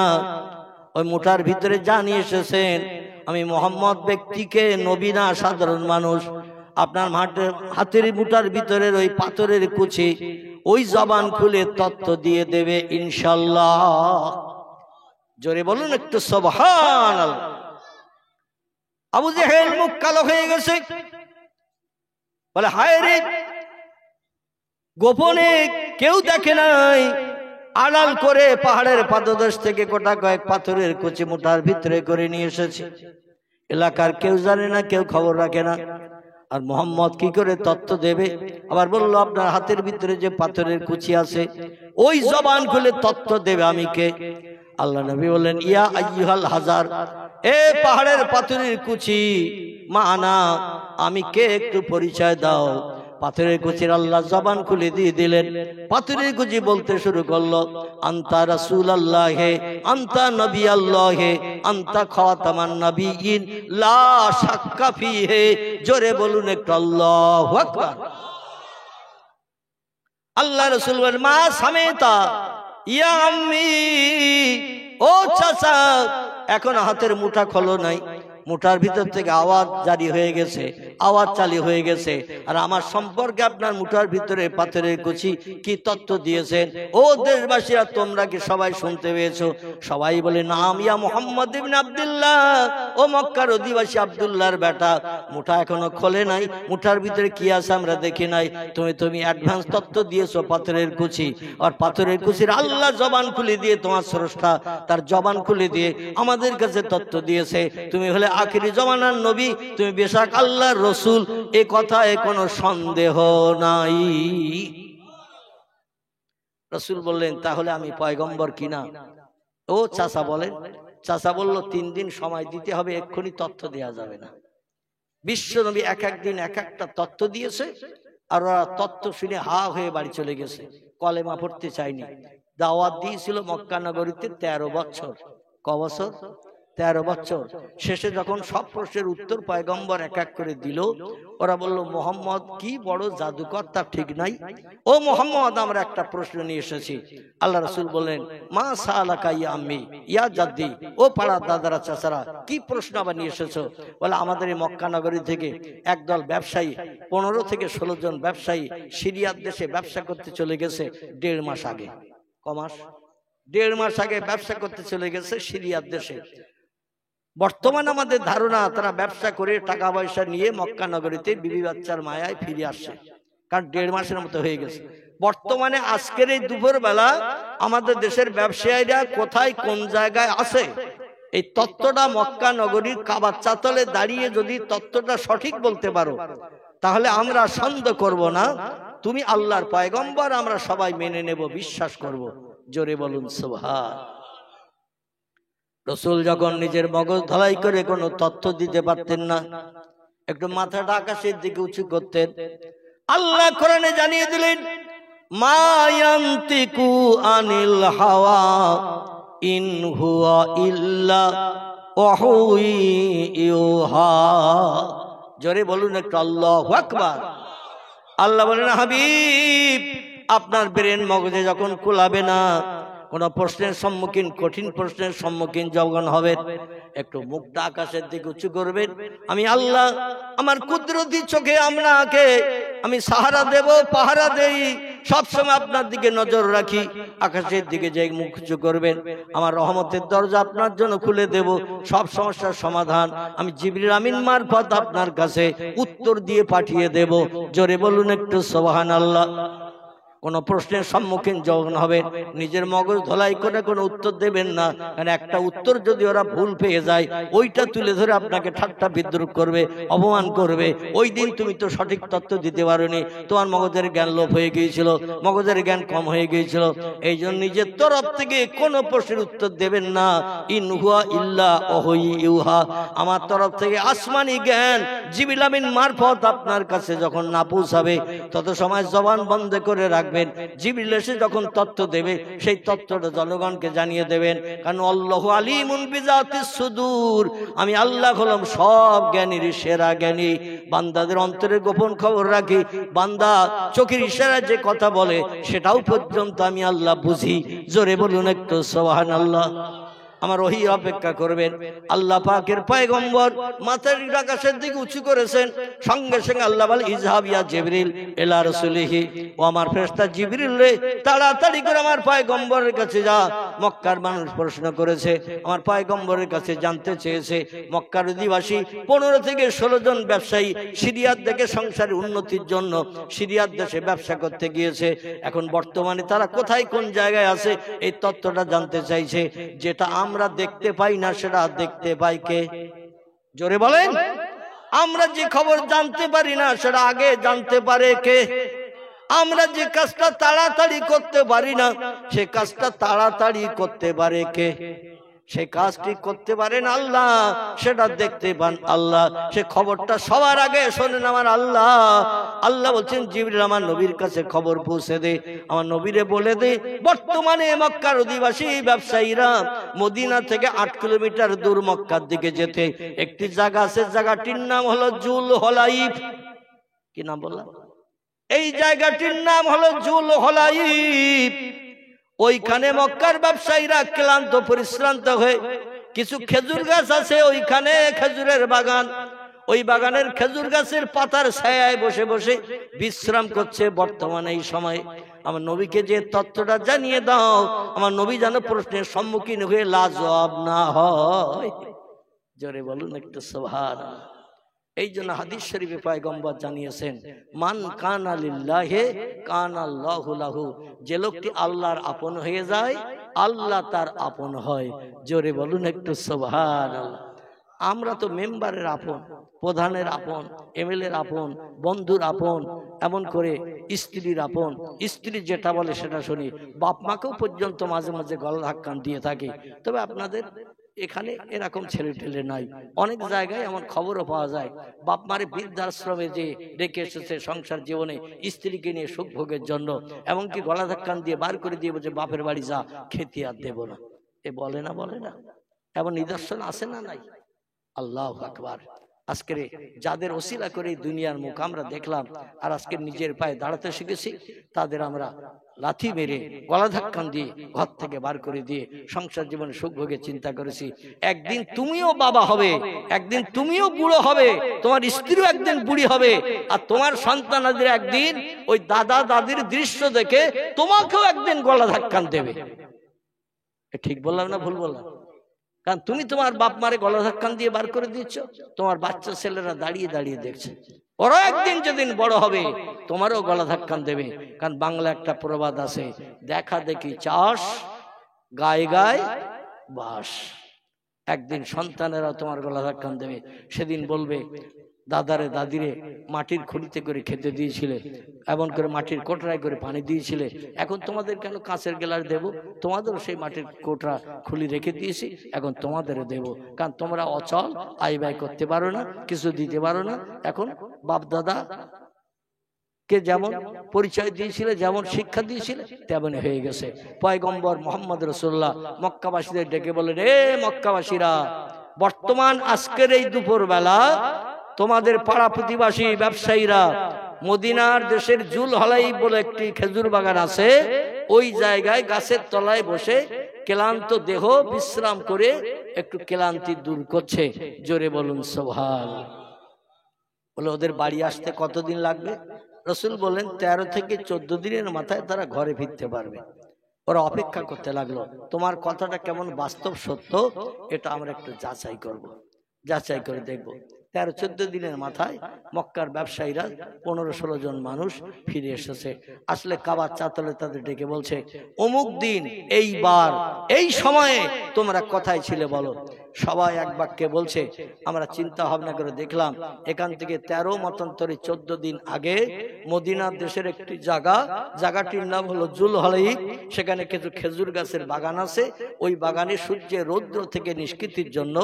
ওই মুঠার ভিতরে যা নিয়ে এসেছেন, আমি মুহাম্মদ ব্যক্তিকে, নবী না সাধারণ মানুষ, আপনার হাতের মুঠার ভিতরের ওই পাথরের কুচি, ওই জবান খুলে তত্ত্ব দিয়ে দেবে ইনশাআল্লাহ। জোরে বলুন একটু সুবহানাল্লাহ। আবু জেহেল মুখ কালো হয়ে গেছে, বলে, হায় রে, গোপনে কেউ দেখে নাই, আড়াল করে পাহাড়ের পাদদেশ থেকে গোটা কয়েক পাথরের কুচি মুঠার ভিতরে করে নিয়ে এসেছে, এলাকার কেউ জানে না, কেউ খবর রাখে না। আর মুহাম্মদ কি করে তত্ত্ব দেবে? আবার বলল, আপনার হাতের ভিতরে যে পাথরের কুচি আছে, ওই জবান খুলে তত্ত্ব দেবে আমি কে? আল্লাহ নবী বললেন, ইয়া আইয়ুহাল হাজার, এ পাহাড়ের পাথরের কুচি, মানা, আমি কে একটু পরিচয় দাও। পাথরের কুচির আল্লাহ জবান খুলে দিয়ে দিলেন। পাথরের কুচি বলতে শুরু করলো, আনতা রাসূলুল্লাহ, আনতা নবী আল্লাহ, আনতা খাতামান নবিয়্যিন, লা শাক্কা ফিহি। জোরে বলুন একটু আল্লাহু আকবার। আল্লাহ রাসূল বলেন, মা সামেতা ইয়া আম্মি, ও চাচা, এখন হাতের মুঠা খোলো নাই, মুঠার ভিতর থেকে আওয়াজ জারি হয়ে গেছে, আওয়াজ চালু হয়ে গেছে। আর আমার সম্পর্কে আপনার মুঠার ভিতরে পাথরের কুচি কি তত্ত্ব দিয়েছেন? ও দেশবাসীরা, তোমরা কি সবাই শুনতে পেয়েছো? সবাই বলে, নাম ইয়া মুহাম্মদ ইবনে আব্দুল্লাহ, ও মক্কার অধিবাসী আব্দুল্লাহর বেটা, মুঠা এখনো খোলে নাই, মুঠার ভিতরে কি আছে আমরা দেখি নাই, তুমি অ্যাডভান্স তত্ত্ব দিয়েছো পাথরের কুচি। আর পাথরের কুচির আল্লাহ জবান খুলে দিয়ে, তোমার স্রষ্টা তার জবান খুলে দিয়ে আমাদের কাছে তত্ত্ব দিয়েছে, তুমি হলে আখিরি জমানার নবী, তুমি বেশক আল্লাহর রাসূল, এ কথায় কোনো সন্দেহ নাই। রাসূল বললেন, তাহলে আমি পয়গম্বর কিনা? ও চাচা বলেন। চাচা বলল, 3 দিন সময় দিতে হবে, এক্ষুনি তথ্য দেয়া যাবে না। বিশ্ব নবী এক দিন এক একটা তথ্য দিয়েছে, আর ওরা তথ্য শুনে হা হয়ে বাড়ি চলে গেছে, কলেমা পড়তে চায়নি। দাওয়াত দিয়েছিল মক্কা নগরীতে 13 বছর, ক বছর? 13 বছর। শেষে যখন সব প্রশ্নের উত্তর পয়গম্বর এক এক করে দিল, ওরা বলল মোহাম্মদ কি বড় জাদুকর তা ঠিক নাই। ও মোহাম্মদ, আমরা একটা প্রশ্ন নিয়ে এসেছি। আল্লাহ রাসূল বললেন, মা সালাকা ইয়া আম্মি ইয়া জাদ্দি, ও পাড়া দাদারা চাচারা, কি প্রশ্ন আবার নিয়ে এসেছো? বলে আমাদের এই মক্কা নগরী থেকে একদল ব্যবসায়ী, 15 থেকে 16 জন ব্যবসায়ী সিরিয়ার দেশে ব্যবসা করতে চলে গেছে 1.5 মাস আগে। ক মাস? 1.5 মাস আগে ব্যবসা করতে চলে গেছে সিরিয়ার দেশে। বর্তমান আমাদের ধারণা তারা ব্যবসা করে টাকা পয়সা নিয়ে মক্কা নগরীতে বিবি বাচ্চার মায়ায় ফিরে আসছে, কারণ 1.5 মাসের মতো হয়ে গেছে। বর্তমানে আজকের এই দুপুর বেলা আমাদের দেশের ব্যবসায়ীরা কোথায় কোন জায়গায় আছে, এই তত্ত্বটা মক্কা নগরীর কাবার চাতলে দাঁড়িয়ে যদি তত্ত্বটা সঠিক বলতে পারো, তাহলে আমরা সন্দেহ করব না তুমি আল্লাহর পয়গম্বর, আমরা সবাই মেনে নেব, বিশ্বাস করব। জোরে বলুন সুবহান। রসুল যখন নিজের মগজ ধলাই করে কোনো তথ্য দিতে পারতেন না, একটু মাথাটা আকাশের দিকে উঁচু করতেন। আল্লাহ কোরআনে জানিয়ে দিলেন, মা ইয়ান্তিকু আনিল হাওয়া ইন হুয়া ইল্লা ওয়াহয়ু ইউহা। জোরে বলুন একটু আল্লাহু আকবার। আল্লাহ বলেন, হাবিব আপনার ব্রেন মগজে যখন কুলাবে না, কোন প্রশ্নের সম্মুখীন, কঠিন প্রশ্নের সম্মুখীন যখন হবেন, একটু মুখটা আকাশের দিকে উঁচু করবেন। আমি আল্লাহ আমার কুদরতি চোখে আপনাকে আমি সাহারা দেব, পাহারা দেই, সবসময় আপনার দিকে নজর রাখি। আকাশের দিকে যে মুখ উঁচু করবেন, আমার রহমতের দরজা আপনার জন্য খুলে দেব। সব সমস্যার সমাধান আমি জিবরিল আমিন মারফত আপনার কাছে উত্তর দিয়ে পাঠিয়ে দেব। জোরে বলুন একটু সুবহানাল্লাহ। কোন প্রশ্নের সম্মুখীন যখন হবে, নিজের মগজ ধলাই করে কোনো উত্তর দেবেন না, কারণ একটা উত্তর যদি ওরা ভুল পেয়ে যায়, ওইটা তুলে ধরে আপনাকে ঠাট্টা বিদ্রুপ করবে, অপমান করবে। ওই দিন তুমি তো সঠিক তথ্য দিতে পারোনি, তোমার মগজের জ্ঞান লোপ হয়ে গিয়েছিল, মগজের জ্ঞান কম হয়ে গিয়েছিল। এই জন্য নিজের তরফ থেকে কোনো প্রশ্নের উত্তর দেবেন না। ইন হুয়া ইল্লা ওয়াহয়ু ইউহা, আমার তরফ থেকে আসমানি জ্ঞান জিবরিল আমিন মারফত আপনার কাছে যখন না পৌঁছাবে, তত সময় জবান বন্ধ করে রাখবেন। জিবরিল এসে যখন তথ্য দেবে, সেই তথ্যটা জনগণকে জানিয়ে দেবেন, কারণ আল্লাহু আলিমুন বিজাতিস সুদূর, আমি আল্লাহ হলাম সব জ্ঞানীর সেরা জ্ঞানী। বান্দাদের অন্তরে গোপন খবর রাখি, বান্দা চোখের ইশারায় যে কথা বলে সেটাও পর্যন্ত আমি আল্লাহ বুঝি। জোরে বলুন একটু সুবহানাল্লাহ। আমার ওহী অপেক্ষা করবেন। আল্লাহ পাকের পয়গম্বর মাথার আকাশের দিকে উঁচু করেছেন, সঙ্গে সঙ্গে আল্লাহ বলে, ইযহাব ইয়া জিবরিল ইলা রাসূলিহি, ও আমার ফেরেশতা জিবরিল রে, তাড়াতাড়ি করে আমার পয়গম্বরের কাছে যা। মক্কার মানুষ প্রশ্ন করেছে, আমার পয়গম্বরের কাছে জানতে চেয়েছে। মক্কার অধিবাসী 15 থেকে 16 জন ব্যবসায়ী সিরিয়ার থেকে সংসারের উন্নতির জন্য সিরিয়ার দেশে ব্যবসা করতে গিয়েছে। এখন বর্তমানে তারা কোথায় কোন জায়গায় আছে এই তথ্যটা জানতে চাইছে। যেটা আমরা দেখতে পাই না, সেটা দেখতে পাই কে? জোরে বলেন। আমরা যে খবর জানতে পারি না, সেটা আগে জানতে পারে কে? আমরা যে কাজটা তাড়াতাড়ি করতে পারি না, সে কাজটা তাড়াতাড়ি করতে পারে কে? সে কাজটি করতে পারেন আল্লাহ, সেটা দেখতে পান আল্লাহ। সে খবরটা সবার আগে শোনেন আমার আল্লাহ। আল্লাহ বলছেন, জিবরিল আমার নবীর কাছে খবর পৌঁছে দে, আমার নবীরে বলে দে, বর্তমানে মক্কার অধিবাসী ব্যবসায়ীরা মদিনা থেকে 8 কিলোমিটার দূর মক্কার দিকে যেতে একটি জায়গা আছে, জায়গাটির নাম হলো জুল হলাইফ। কি নাম বললাম? এই জায়গাটির নাম হলো জুল হলাইফ। ওইখানে মক্কার ব্যবসায়ীরা ক্লান্ত পরিশ্রান্ত হয়ে, কিছু খেজুর গাছ আছে ওইখানে, খেজুরের বাগান, ওই বাগানের খেজুর গাছের পাতার ছায়ায় বসে বসে বিশ্রাম করছে। বর্তমানে এই সময় আমার নবীকে যে তথ্যটা জানিয়ে দাও, আমার নবী যেন প্রশ্নের সম্মুখীন হয়ে লাজবাব না হয়। জোরে বলুন একটু সুবহানাল্লাহ। এই জন্য হাদিস শরীফে পয়গম্বর জানিয়েছেন, মান কানা লিল্লাহি কানাল্লাহু লাহু, যে লোকটি আল্লাহর আপন হয়ে যায়, আল্লাহ তার আপন হয়। জোরে বলুন একটু সুবহানাল্লাহ। আমরা তো মেম্বারের আপন, প্রধানের আপন, এমএলএর আপন, বন্ধুর আপন, এমন করে স্ত্রীর আপন, স্ত্রী যেটা বলে সেটা শুনি। বাপ মাকেও পর্যন্ত মাঝে মাঝে গলা ধাক্কা দিয়ে থাকে। তবে আপনাদের এখানে এরকম ছেলে ঠেলে নাই। অনেক জায়গায় এমন খবরও পাওয়া যায়, বাপ মারে বৃদ্ধাশ্রমে যে রেখে এসেছে সংসার জীবনে স্ত্রীকে নিয়ে সুখ ভোগের জন্য, এমনকি গলা ধাক্কান দিয়ে বার করে দিয়ে বলছে, বাপের বাড়ি যা, খেতে আর দেব না। এ বলে না, বলে না? এমন নিদর্শন আছে না নাই? আল্লাহু আকবার। আজকে যাদের ওসিলা করে দুনিয়ার মুখ আমরা দেখলাম আর আজকে নিজের পায়ে দাঁড়াতে শিখেছি, তাদের আমরা লাথি মেরে গলা ধাক্কান দিয়ে ঘর থেকে বার করে দিয়ে সংসার জীবনে সুখ ভোগে চিন্তা করেছি। একদিন তুমিও বাবা হবে, একদিন তুমিও বুড়ো হবে, তোমার স্ত্রীও একদিন বুড়ি হবে, আর তোমার সন্তানাদের একদিন ওই দাদা দাদির দৃশ্য দেখে তোমাকেও একদিন গলা ধাক্কান দেবে। ঠিক বললাম না ভুল বললাম? কারণ তুমি তোমার বাপ মারে গলা ধাক্কান দিয়ে বার করে দিচ্ছ, তোমার বাচ্চা ছেলেরা দাঁড়িয়ে দাঁড়িয়ে দেখছে, ওরা একদিন যেদিন বড় হবে তোমারও গলা ধাক্কান দেবে। কারণ বাংলা একটা প্রবাদ আছে, দেখা দেখি চাষ, গায়ে গায়ে বাস। একদিন সন্তানেরা তোমার গলা ধাক্কান দেবে, সেদিন বলবে দাদারে দাদিরে মাটির খুঁড়িতে করে খেতে দিয়েছিলে, এমন করে মাটির কোটরায় করে পানি দিয়েছিলে, এখন তোমাদের কেন কাঁচের গ্লাস দেব? তোমাদেরও সেই মাটির কোটরা খুলি রেখে দিয়েছি, এখন তোমাদেরও দেব। কারণ তোমরা অচল, আয় ব্যয় করতে পারো না, কিছু দিতে পারো না। এখন বাপ দাদা কে যেমন পরিচয় দিয়েছিলে, যেমন শিক্ষা দিয়েছিলে, তেমন হয়ে গেছে। পয়গম্বর মুহাম্মদ রাসূলুল্লাহ মক্কাবাসীদের ডেকে বলেন, এ মক্কাবাসীরা, বর্তমান আজকের এই দুপুর বেলা তোমাদের পাড়া প্রতিবাসী ব্যবসায়ীরা মদিনার দেশের জুল হলাইব বলে একটি খেজুর বাগান আছে, ওই জায়গায় গাছের তলায় বসে ক্লান্ত দেহ বিশ্রাম করে একটু ক্লান্তি দূর করছে। জোরে বলুন সুবহানাল্লাহ। বলে ওদের বাড়ি আসতে কতদিন লাগবে? রাসূল বলেন 13 থেকে 14 দিনের মাথায় তারা ঘরে ফিরতে পারবে। ওরা অপেক্ষা করতে লাগলো, তোমার কথাটা কেমন বাস্তব সত্য এটা আমরা একটু যাচাই করব, যাচাই করে দেখব। 13-14 দিনের মাথায় মক্কার ব্যবসায়ীরা 15-16 জন মানুষ ফিরে এসেছে। আসলে কাবার চাতলে তাদের ডেকে বলছে, অমুক দিন এইবার এই সময়ে তোমরা কোথায় ছিলে বলো? সবাই এক বাক্যে বলছে, আমরা চিন্তা ভাবনা করে দেখলাম এখান থেকে 13 মতান্তরে 14 দিন আগে মদিনার দেশের একটি জায়গাটির নাম হলো জুল হলাইব, সেখানে কিছু খেজুর গাছের বাগান আছে, ওই বাগানে সূর্যের রৌদ্র থেকে নিষ্কৃতির জন্য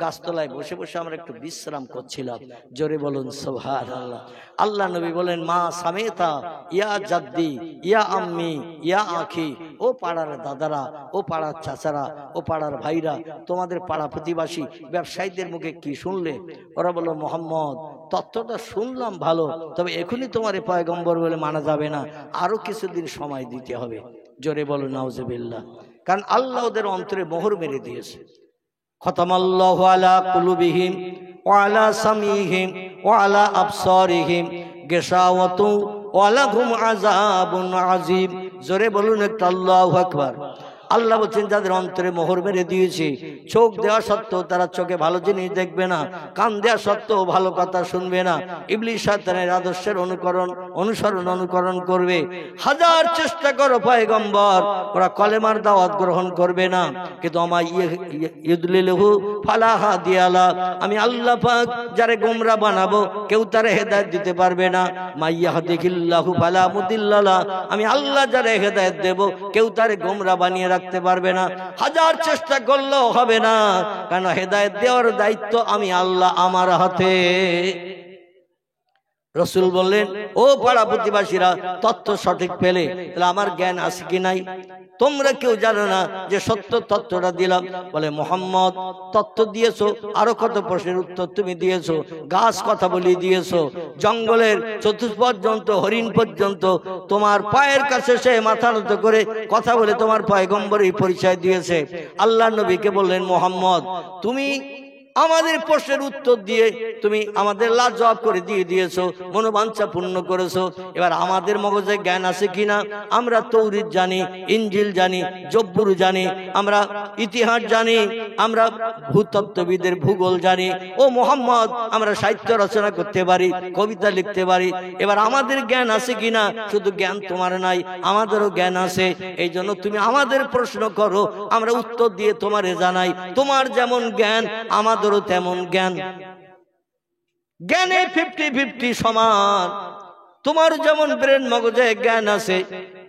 গাছতলায় বসে বসে আমরা একটু বিশ্রাম করছিলাম। জোরে বলুন সুবহানাল্লাহ। আল্লাহ নবী বলেন, মা সামেতা ইয়া জাদ্দি ইয়া আম্মি ইয়া আখি, ও পাড়ার দাদারা, ও পাড়ার চাচারা, ও পাড়ার ভাইরা, তোমাদের পাড়া প্রতিবাসী ব্যবসায়ীদের মুখে কি শুনলে? ওরা বলল, মোহাম্মদ তত্ত্বটা শুনলাম ভালো, তবে এখনই তোমার পয়গম্বর বলে মানা যাবে না, আরো কিছুদিন সময় দিতে হবে। জোরে বলো নাউজুবিল্লাহ। কারণ আল্লাহ ওদের অন্তরে মোহর মেরে দিয়েছে। খতামাল্লাহু আলা কুলুবিহিম ওয়া আলা সামিহিম ওয়া আলা আবসারিহিম গিশাওয়াতু ওয়া লাহুম আযাবুন আযীম। জোরে বলুন একটা আল্লাহু আকবার। আল্লাহ বলছেন, যাদের অন্তরে মোহর মেরে দিয়েছে, চোখ দেওয়া সত্ত্বেও তারা চোখে ভালো জিনিস দেখবে না, কান দেওয়া সত্ত্বেও ভালো কথা শুনবে না, ইবলিস শয়তানের আদর্শের অনুকরণ করবে। হাজার চেষ্টা করো পয়গম্বর, ওরা কলেমার দাওয়াত গ্রহণ করবে না। কিন্তু ইউদলিলহু ফালা হাদিয়া লা, আমি আল্লাহ পাক যারে গোমরা বানাবো কেউ তারে হেদায়েত দিতে পারবে না। মাইয়াহদিকিল্লাহু ফালা মুদিল্লা লা, আমি আল্লাহ যারে হেদায়েত দেব কেউ তারে গোমরা বানিয়ে রাখতে পারবে না। হাজার চেষ্টা করলেও হবে না, কারণ হেদায়েত দেওয়ার দায়িত্ব আমি আল্লাহ, আমার হাতে। রাসূল বললেন, ও পাড়া প্রতিবাসীরা, তত্ত্ব সঠিক পেলে তাহলে আমার জ্ঞান আছে কি নাই? তোমরা কেউ জানো না যে সত্য তত্ত্বটা দিলাম। বলে, মুহাম্মদ তত্ত্ব দিয়েছো, আরো কত প্রশ্নের উত্তর তুমি দিয়েছো, গাছ কথা বলিয়ে দিয়েছো, জঙ্গলের চতুষ্পর্যন্ত হরিণ পর্যন্ত তোমার পায়ের কাছে সে মাথা নত করে কথা বলে তোমার পয়গম্বরের পরিচয় দিয়েছে। আল্লাহ নবীকে বললেন, মুহাম্মদ তুমি আমাদের প্রশ্নের উত্তর দিয়ে তুমি আমাদের লাজবাব করে দিয়েছো, মনোবাঞ্ছা পূর্ণ করেছো। এবার আমাদের মগজে জ্ঞান আছে কিনা? আমরা তৌরিত জানি, ইনজিল জানি, জব্বুর জানি, আমরা ইতিহাস জানি, আমরা ভূতত্ত্ববিদের ভূগোল জানি। ও মুহাম্মদ, আমরা সাহিত্য রচনা করতে পারি, কবিতা লিখতে পারি। এবার আমাদের জ্ঞান আছে কিনা? শুধু জ্ঞান তোমার নাই, আমাদেরও জ্ঞান আছে। এই জন্য তুমি আমাদের প্রশ্ন করো, আমরা উত্তর দিয়ে তোমারে জানাই। তোমার যেমন জ্ঞান আমাদেরও তেমন জ্ঞান। জ্ঞানে 50-50 সমান। তোমার যেমন ব্রেন মগজে জ্ঞান আছে,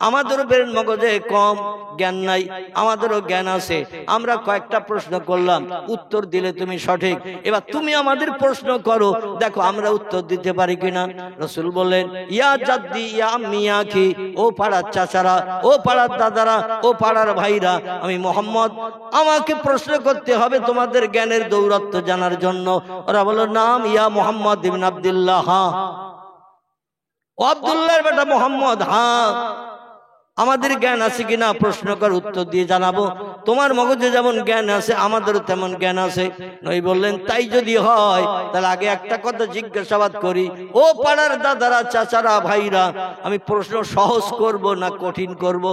আমাদেরও ব্রেন মগজে কম জ্ঞান নাই, আমাদেরও জ্ঞান আছে। আমরা কয়েকটা প্রশ্ন করলাম, উত্তর দিলে তুমি সঠিক, এবার তুমি আমাদের প্রশ্ন করো, দেখো আমরা উত্তর দিতে পারি কিনা। রাসূল বললেন, ইয়া জাদ্দি ইয়া আম্মি ইয়া আখি, ও পাড়ার চাচারা, ও পাড়ার দাদারা, ও পাড়ার ভাইরা, আমি মুহাম্মদ, আমাকে প্রশ্ন করতে হবে তোমাদের জ্ঞানের দৌরাত্ম্য জানার জন্য। ওরা বলল, নাম ইয়া মুহাম্মদ ইবনে আব্দুল্লাহ, হ্যাঁ। ও আব্দুল্লাহর বেটা মুহাম্মদ, হ্যাঁ। আমাদের জ্ঞান আছে কিনা প্রশ্ন কর, উত্তর দিয়ে জানাবো। তোমার মগজে যেমন জ্ঞান আছে আমাদেরও তেমন জ্ঞান আছে। নবী বললেন, তাই যদি হয় তাহলে আগে একটা কথা জিজ্ঞাসাবাদ করি, ও পাড়ার দাদারা, চাচারা, ভাইরা, আমি প্রশ্ন সহজ করব না কঠিন করব?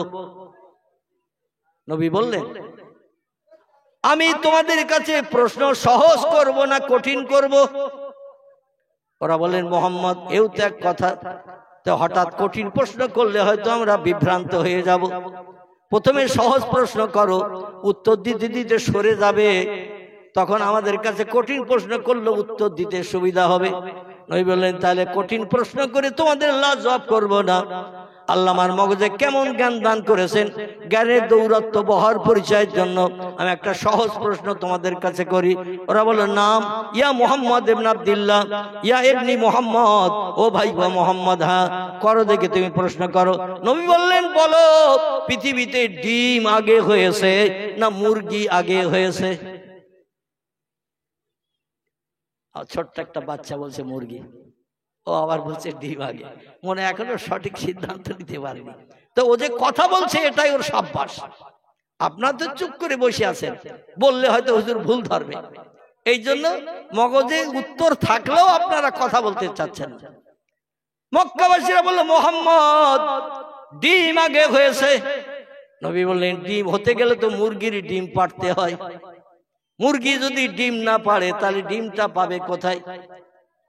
নবী বললেন, আমি তোমাদের কাছে প্রশ্ন সহজ করব না কঠিন করব? ওরা বলেন, মুহাম্মদ, এও তো এক কথা, তো হঠাৎ কঠিন প্রশ্ন করলে হয়তো আমরা বিভ্রান্ত হয়ে যাব। প্রথমে সহজ প্রশ্ন করো, উত্তর দিতে দিতে সরে যাবে, তখন আমাদের কাছে কঠিন প্রশ্ন করলে উত্তর দিতে সুবিধা হবে। নবী বললেন, তাহলে কঠিন প্রশ্ন করে তোমাদের লাজবাব করব না। আল্লাহ আমার মগজে কেমন জ্ঞান দান করেছেন, জ্ঞানের দৌরাত্ম্য বহার পরিচয়ের জন্য আমি একটা সহজ প্রশ্ন তোমাদের কাছে করি। ওরা বলল, নাম ইয়া মুহাম্মদ ইবনে আব্দুল্লাহ, ইয়া ইবনি মুহাম্মদ, ও ভাই মুহাম্মদ, হ্যাঁ। করো দেখে, তুমি প্রশ্ন করো। নবী বললেন, বলো, পৃথিবীতে ডিম আগে হয়েছে না মুরগি আগে হয়েছে? ছোট্ট একটা বাচ্চা বলছে মুরগি, ও আবার বলছে ডিম আগে। মনে এখনো সঠিক সিদ্ধান্ত নিতে পারেনি। তো ও যে কথা বলছে এটাই ওর সাব্বাস। আপনারা তো চুপ করে বসে আছেন, বললে হয়তো হুজুর ভুল ধরবে, এই জন্য মগজে উত্তর থাকলেও আপনারা কথা বলতে চাচ্ছেন না। মক্কাবাসীরা বলল, মুহাম্মদ, ডিম আগে হয়েছে। নবী বললেন, ডিম হতে গেলে তো মুরগির ডিম পাড়তে হয়, মুরগি যদি ডিম না পাড়ে তাহলে ডিমটা পাবে কোথায়?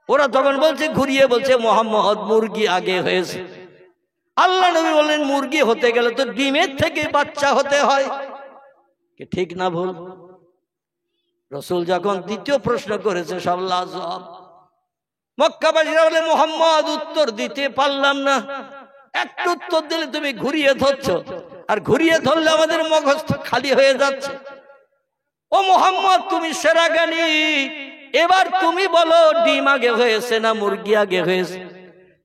ওরা তখন বলছে, ঘুরিয়ে বলছে, মুহাম্মদ, মুরগি আগে হয়েছে। আল্লাহ নবী বললেন, মুরগি হতে গেলে তো ডিমের থেকে বাচ্চা হতে হয়। ঠিক না ভুল? রাসূল যখন দ্বিতীয় প্রশ্ন করেছে, সব লাজবাব। মক্কাবাসীরা বলে, মুহাম্মদ, উত্তর দিতে পারলাম না, একটু উত্তর দিলে তুমি ঘুরিয়ে ধরছো, আর ঘুরিয়ে ধরলে আমাদের মগজ খালি হয়ে যাচ্ছে। ও মুহাম্মদ, তুমি সেরা জ্ঞানী, এবার তুমি বলো, ডিম আগে হয়েছে না মুরগি আগে হয়েছে?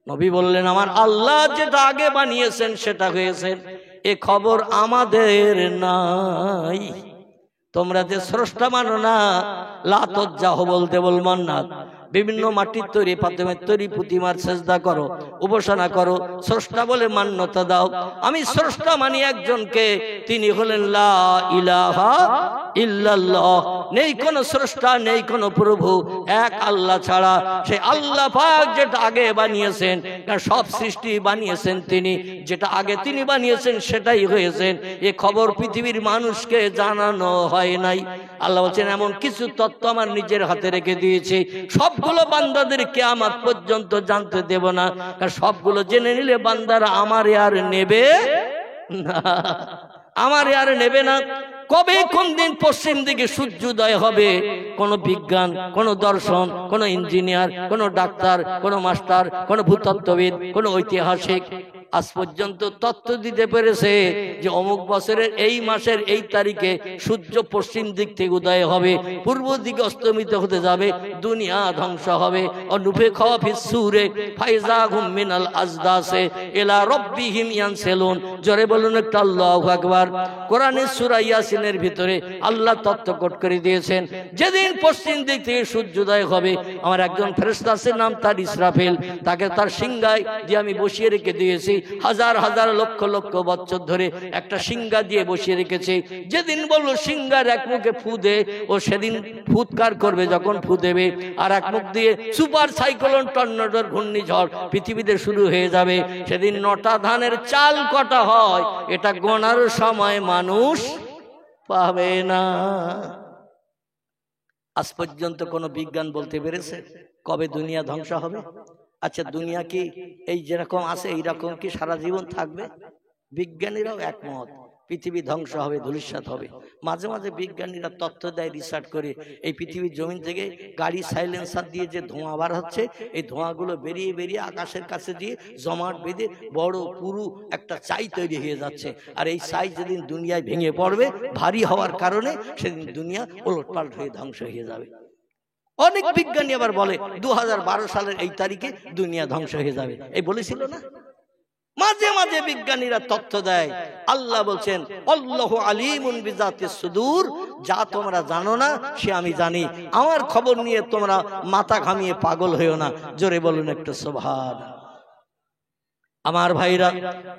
নবী বললেন, আমার আল্লাহ যেটা আগে বানিয়েছেন সেটা হয়েছে, এ খবর আমাদের নাই। তোমরা যে স্রষ্টা মানো না, লাতজ্জাহ বলতে বলমান না, বিভিন্ন মাটির তৈরি পাথরের তৈরি প্রতিমার সেজদা করো, উপাসনা করো, স্রষ্টা বলে মান্যতা দাও। আমি স্রষ্টা মানি একজনকে, তিনি হলেন লা ইলাহা ইল্লাল্লাহ, নেই কোন স্রষ্টা, নেই কোন প্রভু, এক আল্লাহ ছাড়া। সেই আল্লাহ পাক যেটা আগে বানিয়েছেন, সব সৃষ্টি বানিয়েছেন তিনি, যেটা আগে তিনি বানিয়েছেন সেটাই হয়েছেন। এ খবর পৃথিবীর মানুষকে জানানো হয় নাই। আল্লাহ বলছেন, এমন কিছু তত্ত্ব আমার নিজের হাতে রেখে দিয়েছি, সবগুলো বান্দাদের কিয়ামত পর্যন্ত জানতে দেব না, কারণ সবগুলো জেনে নিলে বান্দারা আমারে আর নেবে না, আমারে আর নেবে না। কবে কোন দিন পশ্চিম দিকে সূর্যোদয় হবে, কোন বিজ্ঞান, কোন দর্শন, কোন ইঞ্জিনিয়ার, কোন ডাক্তার, কোন মাস্টার, কোন ভূতত্ত্ববিদ, কোন ঐতিহাসিক আজ পর্যন্ত তথ্য দিতে পেরেছে যে অমুক বছরের এই মাসের এই তারিখে সূর্য পশ্চিম দিক থেকে উদয় হবে, পূর্ব দিকে অস্তমিত হতে যাবে, দুনিয়া ধ্বংস হবে। অনুফিখা ফিস-সূরে ফাইযাহুম মিনাল আজদাসে ইলা রাব্বিহিম ইয়ানসিলুন। জোরে বলুন একটা আল্লাহু আকবার। কোরআনের সূরা ইয়াসিনের ভিতরে আল্লাহ তথ্য কোট করে দিয়েছেন, যেদিন পশ্চিম দিক থেকে সূর্যোদয় হবে, আমার একজন ফেরেশতা আছে, নাম তার ইসরাফিল, তাকে তার সিংহায় দিয়ে আমি বসিয়ে রেখে দিয়েছি। হাজার হাজার লক্ষ লক্ষ বছর ধরে একটা সিংহা দিয়ে বসিয়ে রেখেছে। যেদিন বললো সিংহার এক মুখে ফু দে, ও সেদিন ফুৎকার করবে, যখন ফু দেবে আর এক মুখ দিয়ে সুপার সাইক্লোন, টর্নেডোর ঘূর্ণিঝড় পৃথিবীতে শুরু হয়ে যাবে। সেদিন 9টা ধানের চাল কটা হয় এটা গোনার সময় মানুষ পাবে না। আজ পর্যন্ত কোন বিজ্ঞান বলতে পেরেছে কবে দুনিয়া ধ্বংস হবে? আচ্ছা, দুনিয়া কি এই যেরকম আছে এইরকম কি সারা জীবন থাকবে? বিজ্ঞানীরাও একমত পৃথিবী ধ্বংস হবে, ধূলিসাৎ হবে। মাঝে মাঝে বিজ্ঞানীরা তথ্য দেয়, রিসার্চ করে, এই পৃথিবীর জমিন থেকে গাড়ি সাইলেন্সার দিয়ে যে ধোঁয়া বার হচ্ছে, এই ধোঁয়াগুলো বেরিয়ে বেরিয়ে আকাশের কাছে দিয়ে জমাট বেঁধে বড় পুরু একটা চাই তৈরি হয়ে যাচ্ছে। আর এই চাই যেদিন দুনিয়ায় ভেঙে পড়বে, ভারী হওয়ার কারণে সেদিন দুনিয়া ওলটপালট হয়ে ধ্বংস হয়ে যাবে। অনেক বিজ্ঞানী আবার বলে 2012 সালের এই তারিখে দুনিয়া ধ্বংস হয়ে যাবে। এই বলেছিল না? মাঝে মাঝে বিজ্ঞানীরা তথ্য দেয়। আল্লাহ বলছেন আল্লাহু আলিমুন বিজাতিস সুদূর, যা তোমরা জানো না সে আমি জানি। আমার খবর নিয়ে তোমরা মাথা ঘামিয়ে পাগল হইও না। জোরে বলুন একটু সুবহানাল্লাহ। আমার ভাইরা,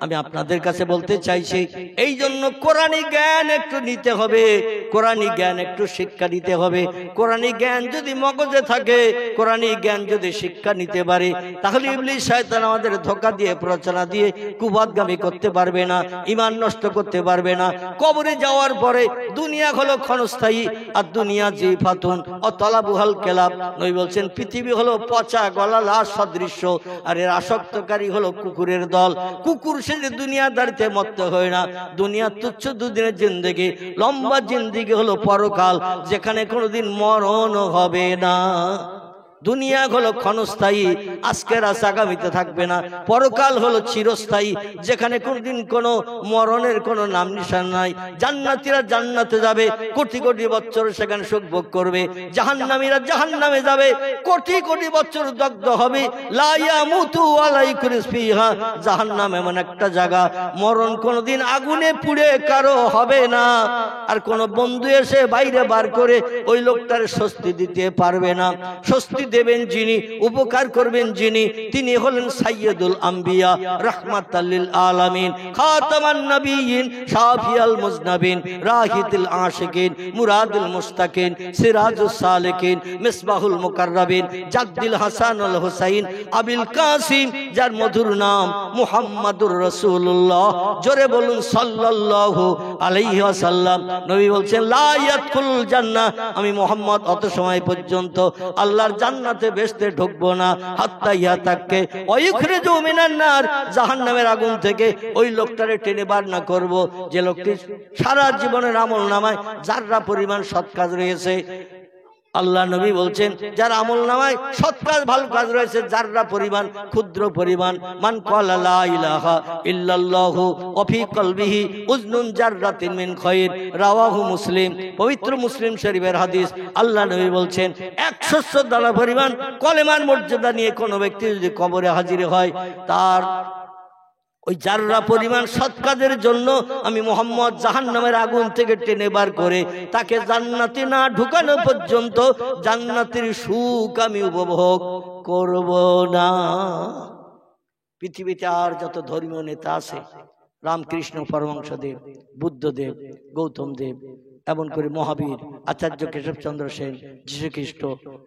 আমি আপনাদের কাছে বলতে চাইছি, এই জন্য কোরআনী জ্ঞান একটু নিতে হবে, কোরআনী জ্ঞান একটু শিক্ষা নিতে হবে। কোরআনী জ্ঞান যদি মগজে থাকে, কোরআনী জ্ঞান যদি শিক্ষা নিতে পারে, তাহলে ইবলিস শয়তান আমাদের ধোঁকা দিয়ে, প্ররোচনা দিয়ে কুপথগামী করতে পারবে না, ঈমান নষ্ট করতে পারবে না। কবরে যাওয়ার পরে দুনিয়া হলো ক্ষণস্থায়ী, আর দুনিয়া জিফাতুন ও তলাবুহাল কেলাব। নবী বলছেন পৃথিবী হলো পচা গলা লাশ সদৃশ্য, আর এর আসক্তকারী হলো কুকুরের দল। কুকুর সে যে দুনিয়াদারিতে মত্ত হয় না। দুনিয়া তুচ্ছ দুদিনের জিন্দেগি, লম্বা জিন্দেগি হলো পরকাল, যেখানে কোনোদিন মরণ হবে না। দুনিয়া হলো ক্ষণস্থায়ী, আজকের আশা আগামীতে থাকবে না। পরকাল হলো চিরস্থায়ী, যেখানে কোনদিন কোনো মরণের কোনো নাম নিশান নাই। জান্নাতীরা জান্নাতে যাবে, কোটি কোটি বছর সেখানে সুখ ভোগ করবে। জাহান্নামীরা জাহান্নামে যাবে, কোটি কোটি বছর দগ্ধ হবে। লা ইয়ামুতু ওয়া লা ইয়াকুরু ফিহা, জাহান্নাম এমন একটা জায়গা, মরণ কোনোদিন আগুনে পুড়ে কারো হবে না। আর কোন বন্ধু এসে বাইরে বার করে ওই লোকটার স্বস্তি দিতে পারবে না। স্বস্তি দেবেন যিনি, উপকার করবেন যিনি, তিনি হলেন সাইয়্যিদুল আম্বিয়া, রাহমাতাল লিল আলামিন, খাতামান নবিয়্যিন, শাফিয়াল মুজনাবিন, রাহিতুল আশিকিন, মুরাদুল মুস্তাকিন, সিরাজুস সালিকিন, মিসবাহুল মুকাররাবিন, জাদ্দিল হাসানুল হুসাইন, আবিল কাসিম, যার মধুর নাম মুহাম্মাদুর রাসূলুল্লাহ। জোরে বলুন সাল্লাল্লাহু আলাইহি ওয়াসাল্লাম। নবী বলছেন লা ইয়াদখুলুল জান্নাহ, আমি মুহাম্মদ অত সময় পর্যন্ত আল্লাহর জান্নাতে বেহেশতে ঢুকবো না, হাত্তা ইয়াতাক্কে ওয়ায়ুখরিজু মিনান নার, জাহান্নামের আগুন থেকে ওই লোকটারে টেনে বার না করব, যে লোকটি সারা জীবনের আমল নামায় যাররা পরিমাণ সৎ কাজ রয়েছে। আল্লাহ নবী বলছেন যার আমল নামায় সৎ কাজ ভালো কাজ রয়েছে যাররা পরিমাণ, ক্ষুদ্র পরিমাণ, মান ক্বালা লা ইলাহা ইল্লাল্লাহু ওয়া ফি কলবিহি উজনুন জাররাতিন মিন খায়র, রাওয়াহু মুসলিম। পবিত্র মুসলিম শরীফের হাদিস। আল্লাহ নবী বলছেন 100 দানা পরিমাণ কলেমার মর্যাদা নিয়ে কোনো ব্যক্তি যদি কবরে হাজির হয়, তার ওই যাররা পরিমাণ সৎ কাজের জন্য আমি মুহাম্মদ জাহান্নামের আগুন থেকে টেনে বার করে তাকে জান্নাতে না ঢুকানো পর্যন্ত জান্নাতের সুখ আমি উপভোগ করব না। পৃথিবীতে আর যত ধর্মীয় নেতা আছে, রামকৃষ্ণ পরমহংসদেব, বুদ্ধদেব, গৌতম দেব, এমন করে মহাবীর, আচার্য কেশবচন্দ্র সেন, যীশুখ্রিস্ট,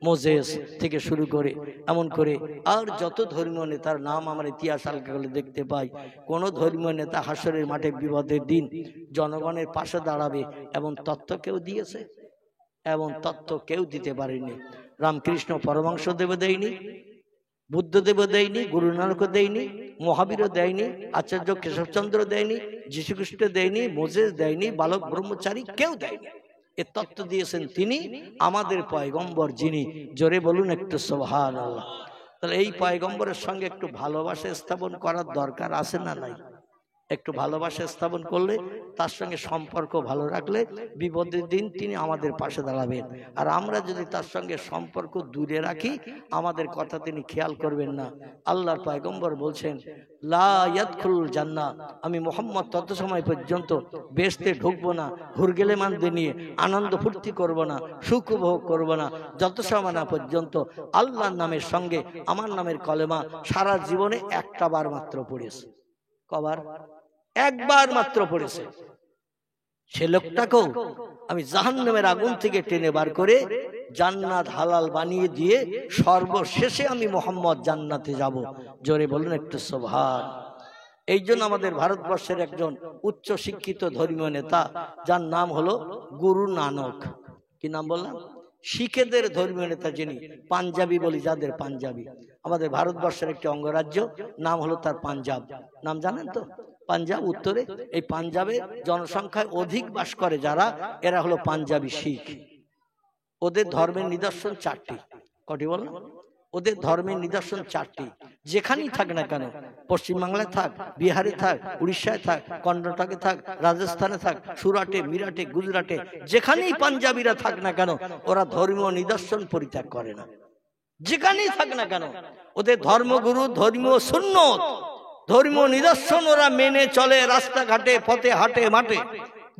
মোজেস থেকে শুরু করে এমন করে আর যত ধর্মীয় নেতার নাম আমরা ইতিহাস আলগা করলে দেখতে পাই, কোন ধর্মীয় নেতা হাসরের মাঠে বিপদের দিন জনগণের পাশে দাঁড়াবে এমন তত্ত্ব কেউ দিয়েছে? এমন তত্ত্ব কেউ দিতে পারেনি। রামকৃষ্ণ পরমহংসদেব দেয়নি, বুদ্ধদেব দেয়নি, গুরু নানক দেয়নি, মহাবীরও দেয়নি, আচার্য কেশবচন্দ্র দেয়নি, যীশুখ্রিস্ট দেয়নি, মোজেস দেয়নি, বালক ব্রহ্মচারী কেউ দেয়নি। এ তত্ত্ব দিয়েছেন তিনি, আমাদের পয়গম্বর যিনি। জোরে বলুন একটু সুবহানাল্লাহ। তাহলে এই পয়গম্বরের সঙ্গে একটু ভালোবাসা স্থাপন করার দরকার আছে না নাই? একটু ভালোবাসা স্থাপন করলে, তার সঙ্গে সম্পর্ক ভালো রাখলে বিপদের দিন তিনি আমাদের পাশে দাঁড়াবেন। আর আমরা যদি তার সঙ্গে সম্পর্ক দূরে রাখি, আমাদের কথা তিনি খেয়াল করবেন না। আল্লাহর পয়গম্বর বলছেন লা ইয়াদখুলুল জান্নাহ, আমি মুহাম্মদ তত সময় পর্যন্ত বেহেশতে ঢুকবো না, হুরগেলেমানদের নিয়ে আনন্দ ফুর্তি করব না, সুখ উপভোগ করব না, যত সময় না পর্যন্ত আল্লাহর নামের সঙ্গে আমার নামের কলেমা সারা জীবনে একটা বার মাত্র পড়েছে। কবার? একবার মাত্র পড়েছে। সে লোকটাকেও আমি জাহান্নামের আগুন থেকে টেনে বার করে জান্নাত হালাল বানিয়ে দিয়ে সর্বশেষে আমি মুহাম্মদ জান্নাতে যাব। জোরে বলুন একটু সুবহান। এই জন্য আমাদের ভারতবর্ষের একজন উচ্চ শিক্ষিত ধর্মীয় নেতা, যার নাম হলো গুরু নানক। কি নাম বললাম? শিখেদের ধর্মীয় নেতা যিনি, পাঞ্জাবি বলি যাদের, পাঞ্জাবি। আমাদের ভারতবর্ষের একটি অঙ্গরাজ্য, নাম হলো তার পাঞ্জাব। নাম জানেন তো? পাঞ্জাব উত্তরে। এই পাঞ্জাবে জনসংখ্যায় অধিক বাস করে যারা, এরা হলো পাঞ্জাবি শিখ। ওদের ধর্মের নিদর্শন চারটি। কটি বল? ওদের ধর্মের নিদর্শন চারটি। যেখানেই থাক না কেন, পশ্চিমবাংলায় থাক, বিহারে থাক, উড়িষ্যায় থাক, কর্ণাটকে থাক, রাজস্থানে থাক, সুরাটে, মিরাটে, গুজরাটে, যেখানেই পাঞ্জাবিরা থাক না কেন, ওরা ধর্মীয় নিদর্শন পরিত্যাগ করে না। যেখানেই থাক না কেন, ওদের ধর্মগুরু, ধর্মীয় সুন্নত, ধর্মীয় নিদর্শন ওরা মেনে চলে। রাস্তাঘাটে, পথে, হাটে, মাঠে,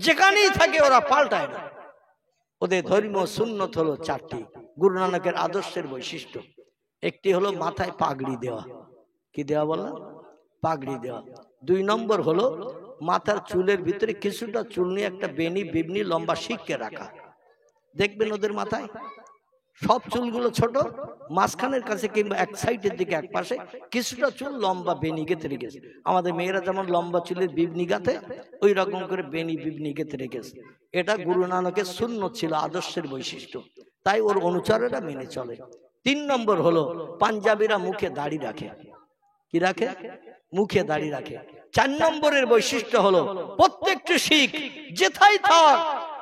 যেখানেই থাকে ওরা পাল্টায় না। ওদের ধর্মীয় সুন্নত হলো চারটি, গুরু নানকের আদর্শের বৈশিষ্ট্য। একটি হলো মাথায় পাগড়ি দেওয়া। কি দেওয়া বললাম? পাগড়ি দেওয়া। 2 নম্বর হলো মাথার চুলের ভিতরে কিছুটা চুল নিয়ে একটা বেনি বিবনি লম্বা শিখকে রাখা। দেখবেন ওদের মাথায় সব চুলগুলো ছোট, মাঝখানের কাছে কিংবা এক সাইডের দিকে এক পাশে কিছুটা চুল লম্বা বেনি গেঁথে রেখেছে। আমাদের মেয়েরা যেমন লম্বা চুলের বিবনি গাঁথে, ওই রকম করে বেনি বিবনি গেঁথে রেখেছে। এটা গুরু নানকের সুন্নত ছিল, আদর্শের বৈশিষ্ট্য, তাই ওর অনুচরেরা মেনে চলে। 3 নম্বর হলো পাঞ্জাবিরা মুখে দাড়ি রাখে। কি রাখে? মুখে দাড়ি রাখে। 4 নম্বরের বৈশিষ্ট্য হলো প্রত্যেকটি শিখ যেথায় থাক,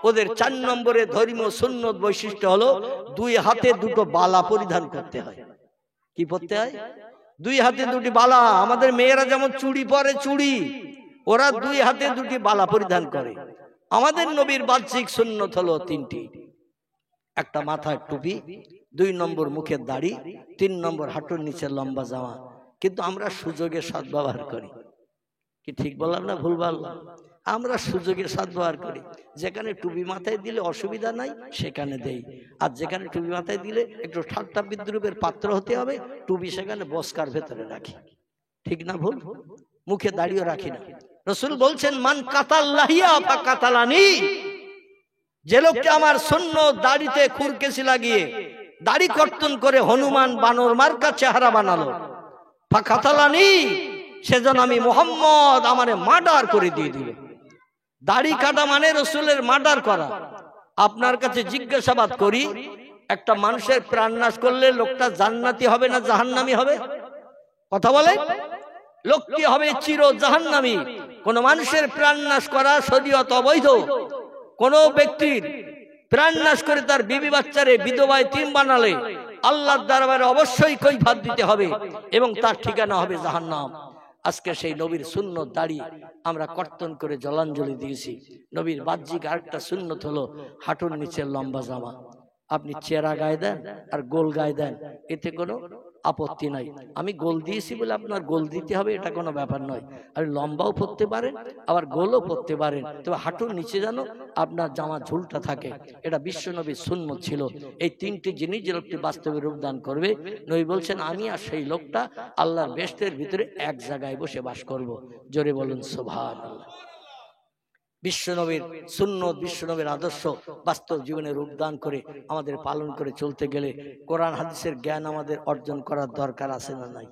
ওদের 4 নম্বরের ধর্মীয় সুন্নত বৈশিষ্ট্য হলো 2 হাতে 2টো বালা পরিধান করতে হয়। কি পরতে হয়? 2 হাতে 2টি বালা। আমাদের মেয়েরা যেমন চুড়ি পরে, চুড়ি, ওরা 2 হাতে 2টি বালা পরিধান করে। আমাদের নবীর বাহ্যিক সুন্নত হলো 3টি। একটা মাথায় টুপি, 2 নম্বর মুখের দাড়ি, 3 নম্বর হাঁটুর নিচে লম্বা জামা। কিন্তু আমরা সুযোগের সদ্ব্যবহার করি। কি ঠিক বললাম না ভুল বললাম? আমরা সুযোগের সদ্ব্যবহার করি। যেখানে টুপি মাথায় দিলে অসুবিধা নাই সেখানে দেই, আর যেখানে টুপি মাথায় দিলে একটু ঠাট্টা বিদ্রুপের পাত্র হতে হবে, টুপি সেখানে বস্কার ভেতরে রাখি। ঠিক না ভুল? মুখে দাড়িও রাখি না। রাসূল বলছেন, মান কাতাল্লাহিয়া ফা কাতালানি, যে লোককে আমার সুন্নত দাড়িতে খুরকেসি লাগিয়ে দাড়ি কর্তন করে হনুমান বানর মার্কা চেহারা বানালো, ফা কাতালানি, সেজন্য আমি মুহাম্মদ আমারে মার্ডার করে দিয়ে দিল। দাড়ি কাটা মানে রাসূলের মার্ডার করা। আপনার কাছে জিজ্ঞাসাবাদ করি, একটা মানুষের প্রাণ নাশ করলে লোকটা জান্নাতি হবে না জাহান্নামী হবে? কথা বলে। লোকটি হবে চির জাহান্নামী। কোন মানুষের প্রাণ নাশ করা শরীয়ত অবৈধ। কোন ব্যক্তির প্রাণ নাশ করে তার বিবি বাচ্চারে বিধবা এতিম বানালে আল্লাহর দরবারে অবশ্যই কৈফিয়ত দিতে হবে এবং তার ঠিকানা হবে জাহান্নাম। আজকে সেই নবীর সুন্নত দাড়ি আমরা কর্তন করে জলাঞ্জলি দিয়েছি। নবীর বাহ্যিক আরেকটা সুন্নত হলো হাঁটুর নিচে লম্বা জামা। আপনি চেরা গায়ে দেন আর গোল গায়ে দেন, এতে কোনো আপত্তি নাই। আমি গোল দিয়েছি বলে আপনার গোল দিতে হবে এটা কোনো ব্যাপার নয়। আর লম্বাও পরতে পারেন, আবার গোলও পরতে পারেন, তবে হাঁটুর নিচে যেন আপনার জামা ঝুলটা থাকে। এটা বিশ্বনবীর সুন্নত ছিল। এই 3টি জিনিস যে লোকটি বাস্তবে রূপদান করবে, নবী বলছেন আমি আর সেই লোকটা আল্লাহর বেহেশতের ভিতরে এক জায়গায় বসে বাস করব। জোরে বলুন সুবহানাল্লাহ। বিশ্বনবীর সুন্নত, বিশ্বনবীর আদর্শ বাস্তব জীবনে রূপদান করে আমাদের পালন করে চলতে গেলে কোরআন হাদিসের জ্ঞান আমাদের অর্জন করার দরকার আছে না নাই?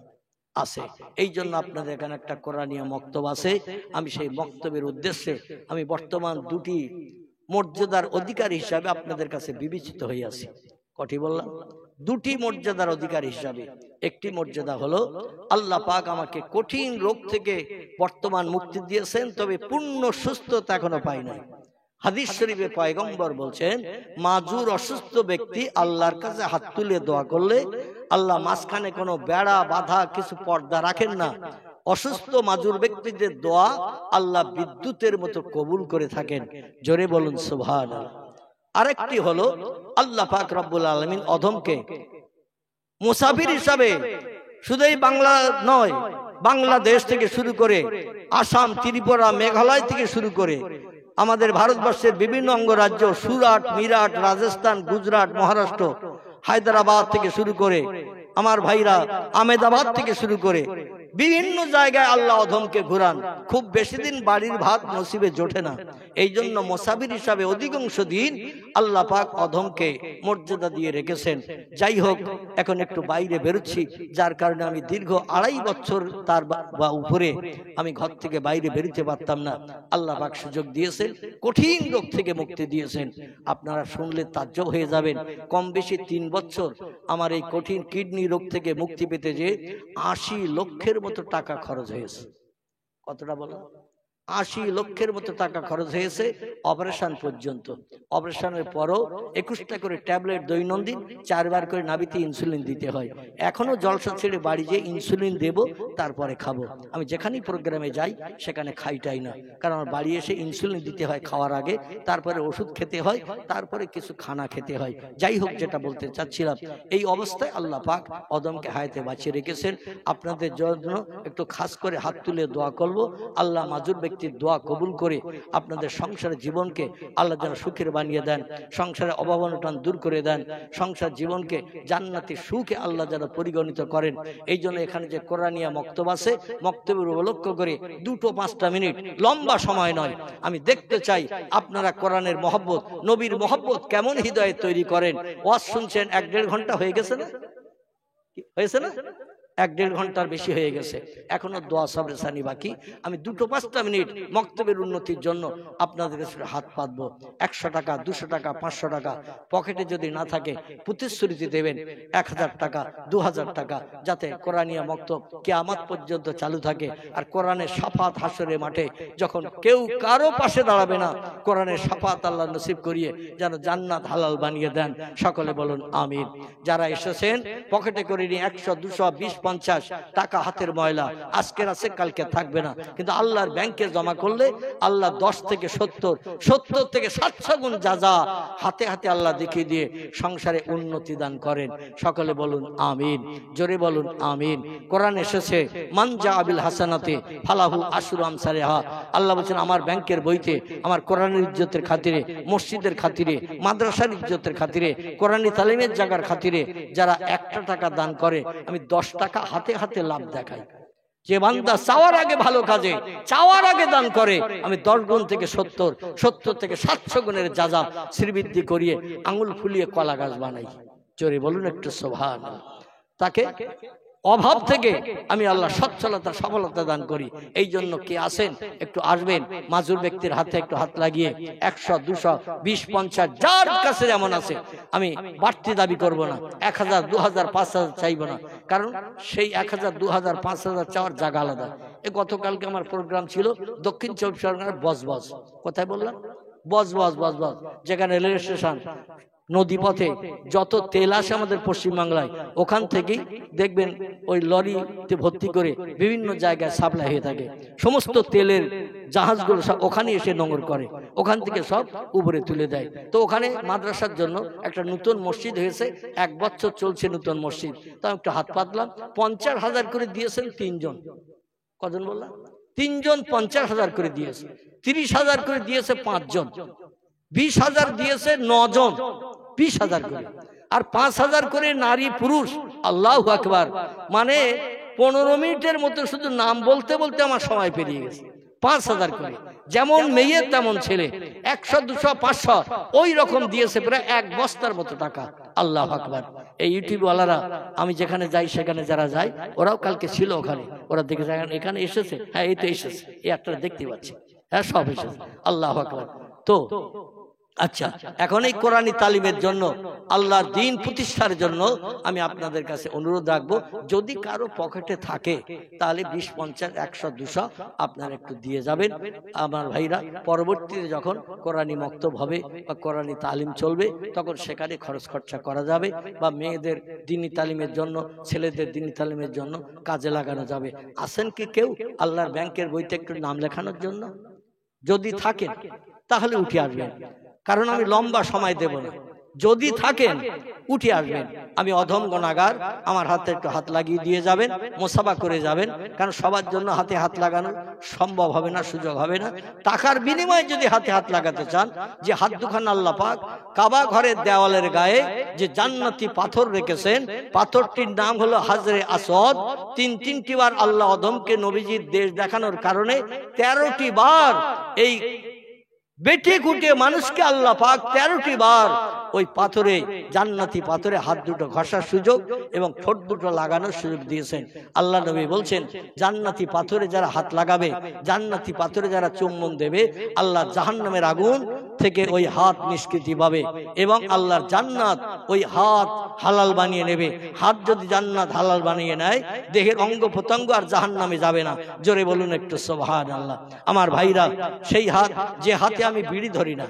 আছে। এই জন্য আপনাদের এখানে একটা কোরআনিয়া মক্তব আছে। আমি সেই মক্তবের উদ্দেশ্যে আমি বর্তমান 2টি মর্যাদার অধিকারী হিসাবে আপনাদের কাছে বিবেচিত হয়ে আছি। কটি বললাম? 2টি মর্যাদার অধিকারী হিসাবে। একটি মর্যাদা হলো আল্লাহ পাক আমাকে কঠিন রোগ থেকে বর্তমান মুক্তি দিয়েছেন, তবে পূর্ণ সুস্থতা এখনো পাই নাই। হাদিস শরীফে পয়গম্বর বলছেন, মাজুর অসুস্থ ব্যক্তি আল্লাহর কাছে হাত তুলে দোয়া করলে আল্লাহ মাঝখানে কোনো বেড়া বাধা কিছু পর্দা রাখেন না। অসুস্থ মাজুর ব্যক্তিদের দোয়া আল্লাহ বিদ্যুতের মতো কবুল করে থাকেন। জোরে বলুন সুবহানাল্লাহ। আরেকটি হলো আল্লাহ পাক রব্বুল আলামিন অধমকে মুসাফির হিসাবে শুধুই বাংলা নয়, বাংলাদেশ থেকে শুরু করে আসাম, ত্রিপুরা, মেঘালয় থেকে শুরু করে আমাদের ভারতবর্ষের বিভিন্ন অঙ্গরাজ্য, সুরাট, মিরাট, রাজস্থান, গুজরাট, মহারাষ্ট্র, হায়দ্রাবাদ থেকে শুরু করে আমার ভাইরা আহমেদাবাদ থেকে শুরু করে বিভিন্ন জায়গায় আল্লাহ অধমকে ঘুরান। খুব বেশি দিন বাড়ির ভাত নসিবে জোটে না, এই জন্য মুসাফির হিসাবে অধিকাংশ দিন আল্লাহ পাক অধমকে মর্যাদা দিয়ে রেখেছেন। যাই হোক, এখন একটু বাইরে বেরোচ্ছি, যার কারণে আমি দীর্ঘ 2.5 বছর তার বা উপরে আমি ঘর থেকে বাইরে বেরোতে পারতাম না। আল্লাহ পাক সুযোগ দিয়েছেন, কঠিন রোগ থেকে মুক্তি দিয়েছেন। আপনারা শুনলে তাজ্জব হয়ে যাবেন, কম বেশি 3 বছর আমার এই কঠিন কিডনি রোগ থেকে মুক্তি পেতে যে 80 লক্ষের মতো টাকা খরচ হয়েছে। কতটা বলো? 80 লক্ষের মতো টাকা খরচ হয়েছে অপারেশন পর্যন্ত। অপারেশনের পরও 21টা করে ট্যাবলেট দৈনন্দিন 4 বার করে নাভিতে ইনসুলিন দিতে হয়। এখনো জলসা ছেড়ে বাড়ি যেয়ে ইনসুলিন দেব, তারপরে খাবো। আমি যেখানেই প্রোগ্রামে যাই সেখানে খাইটাই না, কারণ আমার বাড়ি এসে ইনসুলিন দিতে হয় খাওয়ার আগে, তারপরে ওষুধ খেতে হয়, তারপরে কিছু খানা খেতে হয়। যাই হোক, যেটা বলতে চাচ্ছিলাম, এই অবস্থায় আল্লাহ পাক অদমকে হায়াতে বাঁচিয়ে রেখেছেন। আপনাদের জন্য একটু খাস করে হাত তুলে দোয়া করব, আল্লাহ মাজুর ব্যক্তির দোয়া কবুল করে আপনাদের সংসারের জীবনকে আল্লাহ যেন সুখের বানিয়ে দেন, সংসারে অভাব অনটন দূর করে দেন, সংসার জীবনকে জান্নাতি সুখে আল্লাহ যেন পরিগণিত করেন। এই জন্য এখানে যে কোরআনিয়া মক্তব আছে, মক্তবের উপলক্ষ করে 2-5টা মিনিট, লম্বা সময় নয়, আমি দেখতে চাই আপনারা কোরআনের মহব্বত, নবীর মহব্বত কেমন হৃদয়ে তৈরি করেন। ওয়াজ শুনছেন 1-1.5 ঘন্টা হয়ে গেছে না? হয়েছে না? 1-1.5 ঘন্টার বেশি হয়ে গেছে, এখনো দোয়া সবরে সানি বাকি। আমি 2-5টা মিনিট মক্তবের উন্নতির জন্য আপনাদের কাছে হাত পাতবো। 100 টাকা, 200 টাকা, 500 টাকা পকেটে যদি না থাকে প্রতিশ্রুতি দেবেন 1000 টাকা, 2000 টাকা, যাতে কোরআনিয়া মক্তব কিয়ামত পর্যন্ত চালু থাকে। আর কোরআনের শাফাত হাসরের মাঠে যখন কেউ কারো পাশে দাঁড়াবে না, কোরআনের শাফাত আল্লাহ নসিব করিয়ে যেন জান্নাত হালাল বানিয়ে দেন। সকলে বলুন আমিন। যারা এসেছেন পকেটে করে নিয়ে 100, 200, 20, 50 টাকা হাতের ময়লা, আজকের আছে কালকে থাকবে না, কিন্তু আল্লাহর ব্যাংকে জমা করলে আল্লাহ 10 থেকে 70 থেকে 700 গুণ যাজা হাতে হাতে আল্লাহ দেখিয়ে দিয়ে সংসারে উন্নতি দান করেন। সকলে বলুন আমিন, জোরে বলুন আমিন। কোরআন এসেছে মান জা আবিল হাসানাতে ফালাহু আশরু আমসালিহা। আল্লাহ বলেন আমার ব্যাংকের বইতে আমার কোরআনের ইজ্জতের খাতিরে, মসজিদের খাতিরে, মাদ্রাসার ইজ্জতের খাতিরে, কোরআনী তালিমের জায়গার খাতিরে যারা 1টা টাকা দান করে, আমি 10 টাকা হাতে হাতে লাভ দেখাই। যে বান্দা চাওয়ার আগে ভালো কাজে, চাওয়ার আগে দান করে, আমি 10 গুণ থেকে 70 থেকে 700 গুণের যাজা শ্রীবৃদ্ধি করিয়ে আঙুল ফুলিয়ে কলা গাছ বানাই। জোরে বলুন একটু সুবহানাল্লাহ। তাকে অভাব থেকে আমি আল্লাহ সচ্ছলতা সফলতা দান করি। এই জন্য কে আসেন একটু আসবেন, মাজুর ব্যক্তির হাতে একটু হাত লাগিয়ে 100, 200, 20, 50 যার কাছে যেমন আছে, আমি বাড়তি দাবি করব না, 1000, 2000, 5000 চাইব না, কারণ সেই 1000, 2000, 5000 চাওয়ার জায়গা আলাদা। এই গতকালকে আমার প্রোগ্রাম ছিল দক্ষিণ 24 পরগনার বজবজ, কোথায় বললাম? বজবজ, যেখানে রেল স্টেশন, নদী পথে যত তেল আসে আমাদের পশ্চিমবাংলায়, ওখান থেকেই দেখবেন ওই লরিতে ভর্তি করে বিভিন্ন জায়গায় সাপ্লাই হয়ে থাকে। সমস্ত তেলের জাহাজগুলো সব ওখানে এসে নোংর করে, ওখান থেকে সব উপরে তুলে দেয়। তো ওখানে মাদ্রাসার জন্য একটা নতুন মসজিদ হয়েছে, 1 বছর চলছে নতুন মসজিদ। তো আমি একটু হাত পাতলাম, 50,000 করে দিয়েছেন 3 জন। কজন বললাম? 3 জন 50,000 করে দিয়েছে। 30,000 করে দিয়েছে 5 জন। 20,000 দিয়েছে 9 জন, 20,000 করে। আর 5,000 করে নারী পুরুষ। আল্লাহু আকবার। মানে 15 মিনিটের মতো শুধু নাম বলতে বলতে আমার সময় পেরিয়ে গেছে। 5,000 করে, যেমন মেয়ে তেমন ছেলে, 100, 200, 500 ওই রকম দিয়েছে, প্রায় 1 বস্তার মতো টাকা। আল্লাহু আকবার। এই ইউটিউব ওয়ালারা, আমি যেখানে যাই সেখানে যারা যায়, ওরাও কালকে ছিল ওখানে, ওরা দেখে যায় এখানে এসেছে। হ্যাঁ, এই তো এসেছে, এই একটা দেখতে পাচ্ছি। হ্যাঁ, সব এসেছে। আল্লাহু আকবার। তো আচ্ছা, এখন এই কোরআনী তালিমের জন্য, আল্লাহর দ্বীন প্রতিষ্ঠার জন্য আমি আপনাদের কাছে অনুরোধ রাখবো, যদি কারো পকেটে থাকে তাহলে 20, 50, 100, 200 আপনারা একটু দিয়ে যাবেন। আমার ভাইরা পরবর্তীতে যখন কোরআনী মক্তব হবে বা কোরআনী তালিম চলবে, তখন সেখানে খরচ খরচা করা যাবে, বা মেয়েদের দ্বীনি তালিমের জন্য, ছেলেদের দ্বীনি তালিমের জন্য কাজে লাগানো যাবে। আসেন কি কেউ আল্লাহর ব্যাংকের বইতে একটু নাম লেখানোর জন্য? যদি থাকেন তাহলে উঠে আসবেন, কারণ আমি লম্বা সময় দেব না। যদি থাকেন উঠে আসবেন। আমি অধম গুনাহগার, আমার হাতে একটু হাত লাগিয়ে দিয়ে যাবেন, মুসাফা করে যাবেন, কারণ সবার জন্য হাতে হাত লাগানো সম্ভব হবে না, সুযোগ হবে না। টাকার বিনিময়ে যদি হাতে হাত লাগাতে চান, যে হাত দুখানা আল্লাহ পাক কাবা ঘরের দেওয়ালের গায়ে যে জান্নাতি পাথর রেখেছেন, পাথরটির নাম হলো হাজরে আসওয়াদ। 3টি বার আল্লাহ অধমকে নবীজির দেশ দেখানোর কারণে 13টি বার এই বেটে কুটে মানুষকে আল্লাহ পাক 13টি বার ওই পাথরে, জান্নাতি পাথরে হাত দুটো ঘষার সুযোগ এবং ঠোঁট দুটো লাগানোর সুযোগ দিয়েছেন। আল্লাহ নবী বলছেন, জান্নাতি পাথরে যারা হাত লাগাবে, জান্নাতি পাথরে যারা চুম্বন দেবে, আল্লাহ জাহান্নামের আগুন থেকে ওই হাত নিষ্কৃতি পাবে এবং আল্লাহর জান্নাত ওই হাত হালাল বানিয়ে নেবে। হাত যদি জান্নাত হালাল বানিয়ে নেয়, দেহের অঙ্গ প্রত্যঙ্গ আর জাহান্নামে যাবে না। জোরে বলুন একটু সুবহানাল্লাহ। আমার ভাইরা, সেই হাত, যে হাতে আমি বিড়ি ধরি না,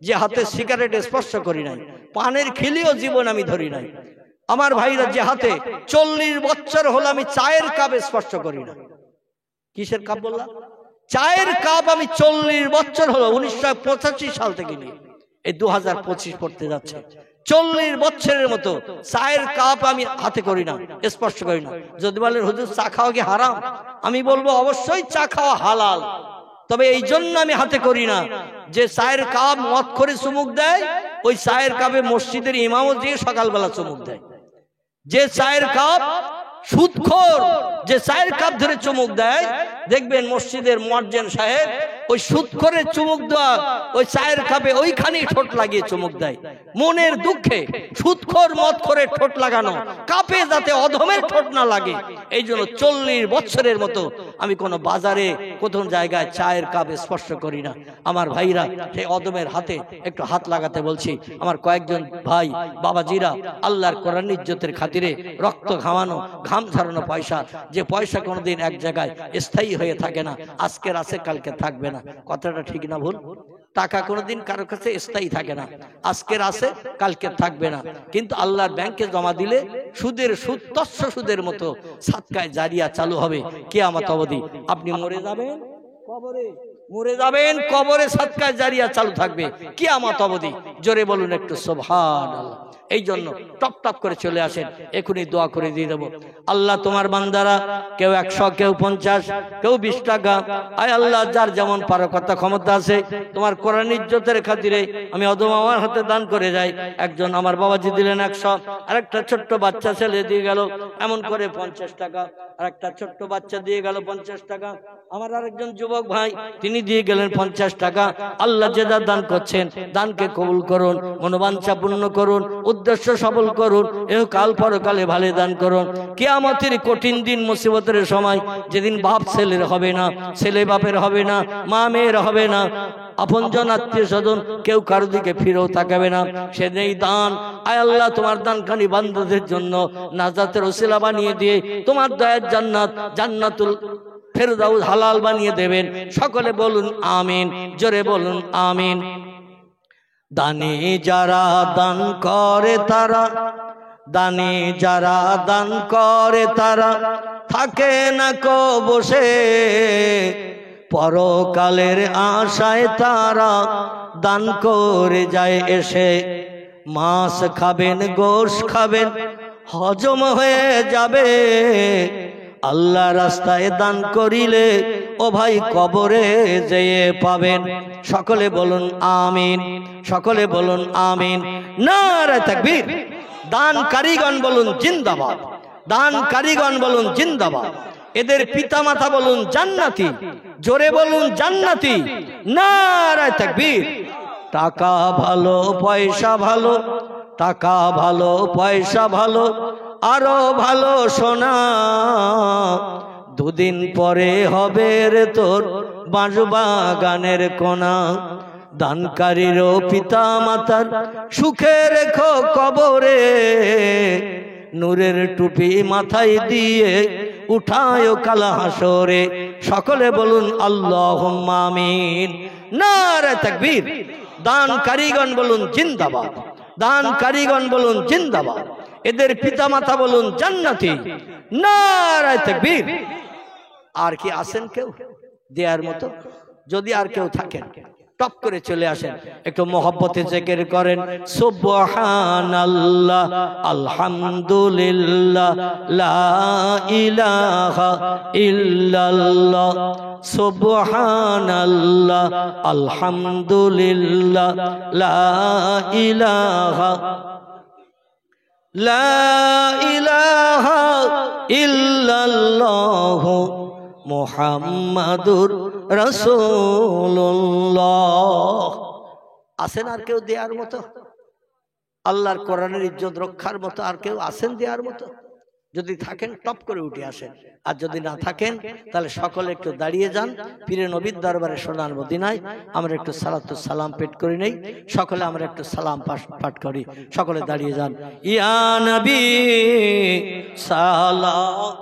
যে হাতে সিগারেট স্পর্শ করি নাই, পানের খিলিও জীবন আমি ধরি নাই, আমার ভাইরা, যে হাতে 40 বছর হলো আমি চায়ের কাপ স্পর্শ করি না। কিসের কাপ বললাম? চায়ের কাপ আমি 40 বছর হলো, 1985 সাল থেকে নিয়ে এই 2025 পড়তে যাচ্ছে, 40 বছরের মতো চায়ের কাপ আমি হাতে করি না, স্পর্শ করি না। যদি বলেন হুজুর চা খাওয়া কি হারাম, আমি বলবো অবশ্যই চা খাওয়া হালাল, তবে এই জন্য আমি হাতে করি না যে চায়ের কাপ মদ করে চুমুক দেয়, ওই চায়ের কাপে মসজিদের ইমামও দিয়ে সকালবেলা চুমুক দেয়। যে চায়ের কাপ সুদখোর, যে চায়ের কাপ ধরে চুমুক দেয়, দেখবেন মসজিদের মুয়াজ্জিন সাহেব ওই সুদখোরের চুমুক দেওয়া ওই চায়ের কাপে ওইখানেই ঠোঁট লাগিয়ে চুমুক দেয়। মনের দুঃখে সুদখোর মদখোরের ঠোঁট লাগানো কাপে যাতে অধমের ঠোঁট না লাগে, এই জন্য 40 বছরের মতো আমি কোনো বাজারে কোন জায়গায় চায়ের কাপ স্পর্শ করি না। আমার ভাইরা, সেই অধমের হাতে একটু হাত লাগাতে বলছি। আমার কয়েকজন ভাই বাবাজিরা, আল্লাহর কোরআন ইজ্জতের খাতিরে রক্ত ঘামানো, ঘাম ঝরানো পয়সা, যে পয়সা কোনোদিন এক জায়গায় স্থায়ী হয়ে থাকে না, আজকের আছে কালকে থাকবে না। কথাটা ঠিক না ভুল? টাকা কোনোদিন কারো কাছে স্থায়ী থাকে না, আজকের আছে কালকে থাকবে না। কিন্তু আল্লাহর ব্যাংকে জমা দিলে সুদের সুদ তস্য সুদের মতো সাদকায়ে জারিয়া চালু হবে কিয়ামত অবধি। আপনি মরে যাবেন কবরে, মরে যাবেন কবরে, সাদকায়ে জারিয়া চালু থাকবে কিয়ামত অবধি। জোরে বলুন একটু সুবহানাল্লাহ। এই জন্য টপ টপ করে চলে আসেন, এখনই দোয়া করে দিয়ে দেবো। আল্লাহ, তোমার বান্দারা কেউ 100, কেউ 50, কেউ 20 টাকা, আয় আল্লাহ যার যেমন পারো কথা ক্ষমতা আছে, তোমার কোরআন ইজ্জতের খাতিরে আমি অদম আমার হাতে দান করে যাই। একজন আমার বাবাজি দিলেন 100, আরেকটা ছোট্ট বাচ্চা ছেলে দিয়ে গেল এমন করে 50 টাকা, আরেকটা ছোট্ট বাচ্চা দিয়ে গেল 50 টাকা, আমার আরেকজন যুবক ভাই তিনি দিয়ে গেলেন 50 টাকা। আল্লাহ যে যা দান করছেন, দানকে কবুল করুন, মনোবাঞ্ছা পূর্ণ করুন, উদ্দেশ্য সফল করুন, কাল পরকালে ভালো দান করুন। কিয়ামতের কঠিন দিন, মুসিবতের সময়, যেদিন বাপ ছেলের হবে না, ছেলে বাপের হবে না, মা মেয়ের হবে না, আপনজন আত্মীয় স্বজন কেউ কারো দিকে ফিরেও তাকাবে না, সেদিন দান, আয় আল্লাহ তোমার দানখানি বান্দাদের জন্য নাজাতের ওসিলা বানিয়ে দিয়ে তোমার দয়ার জান্নাত, জান্নাতুল ফেরদাউস হালাল বানিয়ে দেবেন। সকলে বলুন আমিন, জোরে বলুন আমিন। দানে যারা দান করে তারা, দানে যারা দান করে তারা থাকে না কো বসে, পরকালের আশায় তারা দান করে যায় এসে। মাছ খাবেন, গোশ খাবেন, হজম হয়ে যাবে, আল্লাহ রাস্তায় দান করিলে ও ভাই কবরে যেয়ে পাবেন। সকলে বলুন আমিন, সকলে বলুন আমিন। নারে তাকবীর। দান কারিগণ বলুন জিন্দাবাদ, দান কারিগণ বলুন জিন্দাবাদ। এদের পিতামাতা বলুন জান্নাতি, জোরে বলুন জান্নাতি। নারে তাকবীর। টাকা ভালো, পয়সা ভালো, টাকা ভালো, পয়সা ভালো, আরো ভালো সোনা, দুদিন পরে হবে রে তোর বাঁশবাগানের কোনা। দানকারীরও পিতা মাতার সুখে রেখো কবরে, নূরের টুপি মাথায় দিয়ে উঠায় কাল হাসরে। সকলে বলুন আল্লাহুম্মা আমিন। নারে তাকবীর। দান কারিগণ বলুন জিন্দাবাদ, দান কারিগণ বলুন জিন্দাবাদ। এদের পিতামাতা বলুন জান্নাতি। নারে তাকবীর। আর কি আছেন কেউ দেয়ার মতো? যদি আর কেউ থাকেন টপ করে চলে আসেন, একটু মোহব্বতে জিকির করেন সুবহানাল্লাহ, আলহামদুলিল্লাহ, লা ইলাহা ইল্লাল্লাহ, সুবহানাল্লাহ, আলহামদুলিল্লাহ, লা ইলাহা, লা ইলাহা ইল্লাল্লাহ, মুহাম্মাদুর রাসূলুল্লাহ। আছেন আর কেউ দেয়ার মতো? আল্লাহর কোরআনের ইজ্জত রক্ষার মতো আর কেউ আছেন দেয়ার মতো? যদি থাকেন টপ করে উঠে আসেন, আর যদি না থাকেন তাহলে সকলে একটু দাঁড়িয়ে যান। পীরে নবীর দরবারে সোনার মদিনায় আমরা একটু সালাতু সালাম পেশ করি নেই, সকলে আমরা একটু সালাম পাঠ করি, সকলে দাঁড়িয়ে যান। ইয়া নবী সালাম,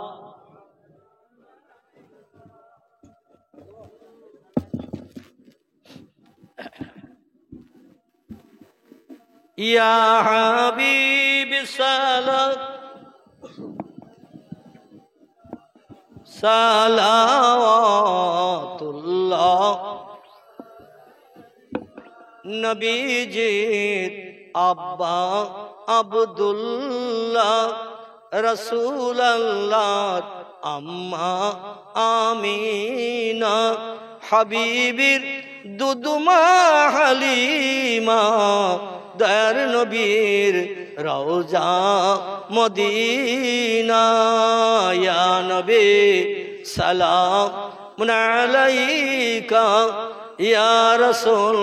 ইয়া হাবিব সালাম সালাওয়াতুল্লাহ নবীজির আব্বা আব্দুল্লাহ রাসূলুল্লাহ আম্মা আমিনা হাবিবির দুদুমা হালিমা দয়ার নবীর রওজা মদিনা ইয়া নবী সালাম আলাইকা ইয়া রাসূল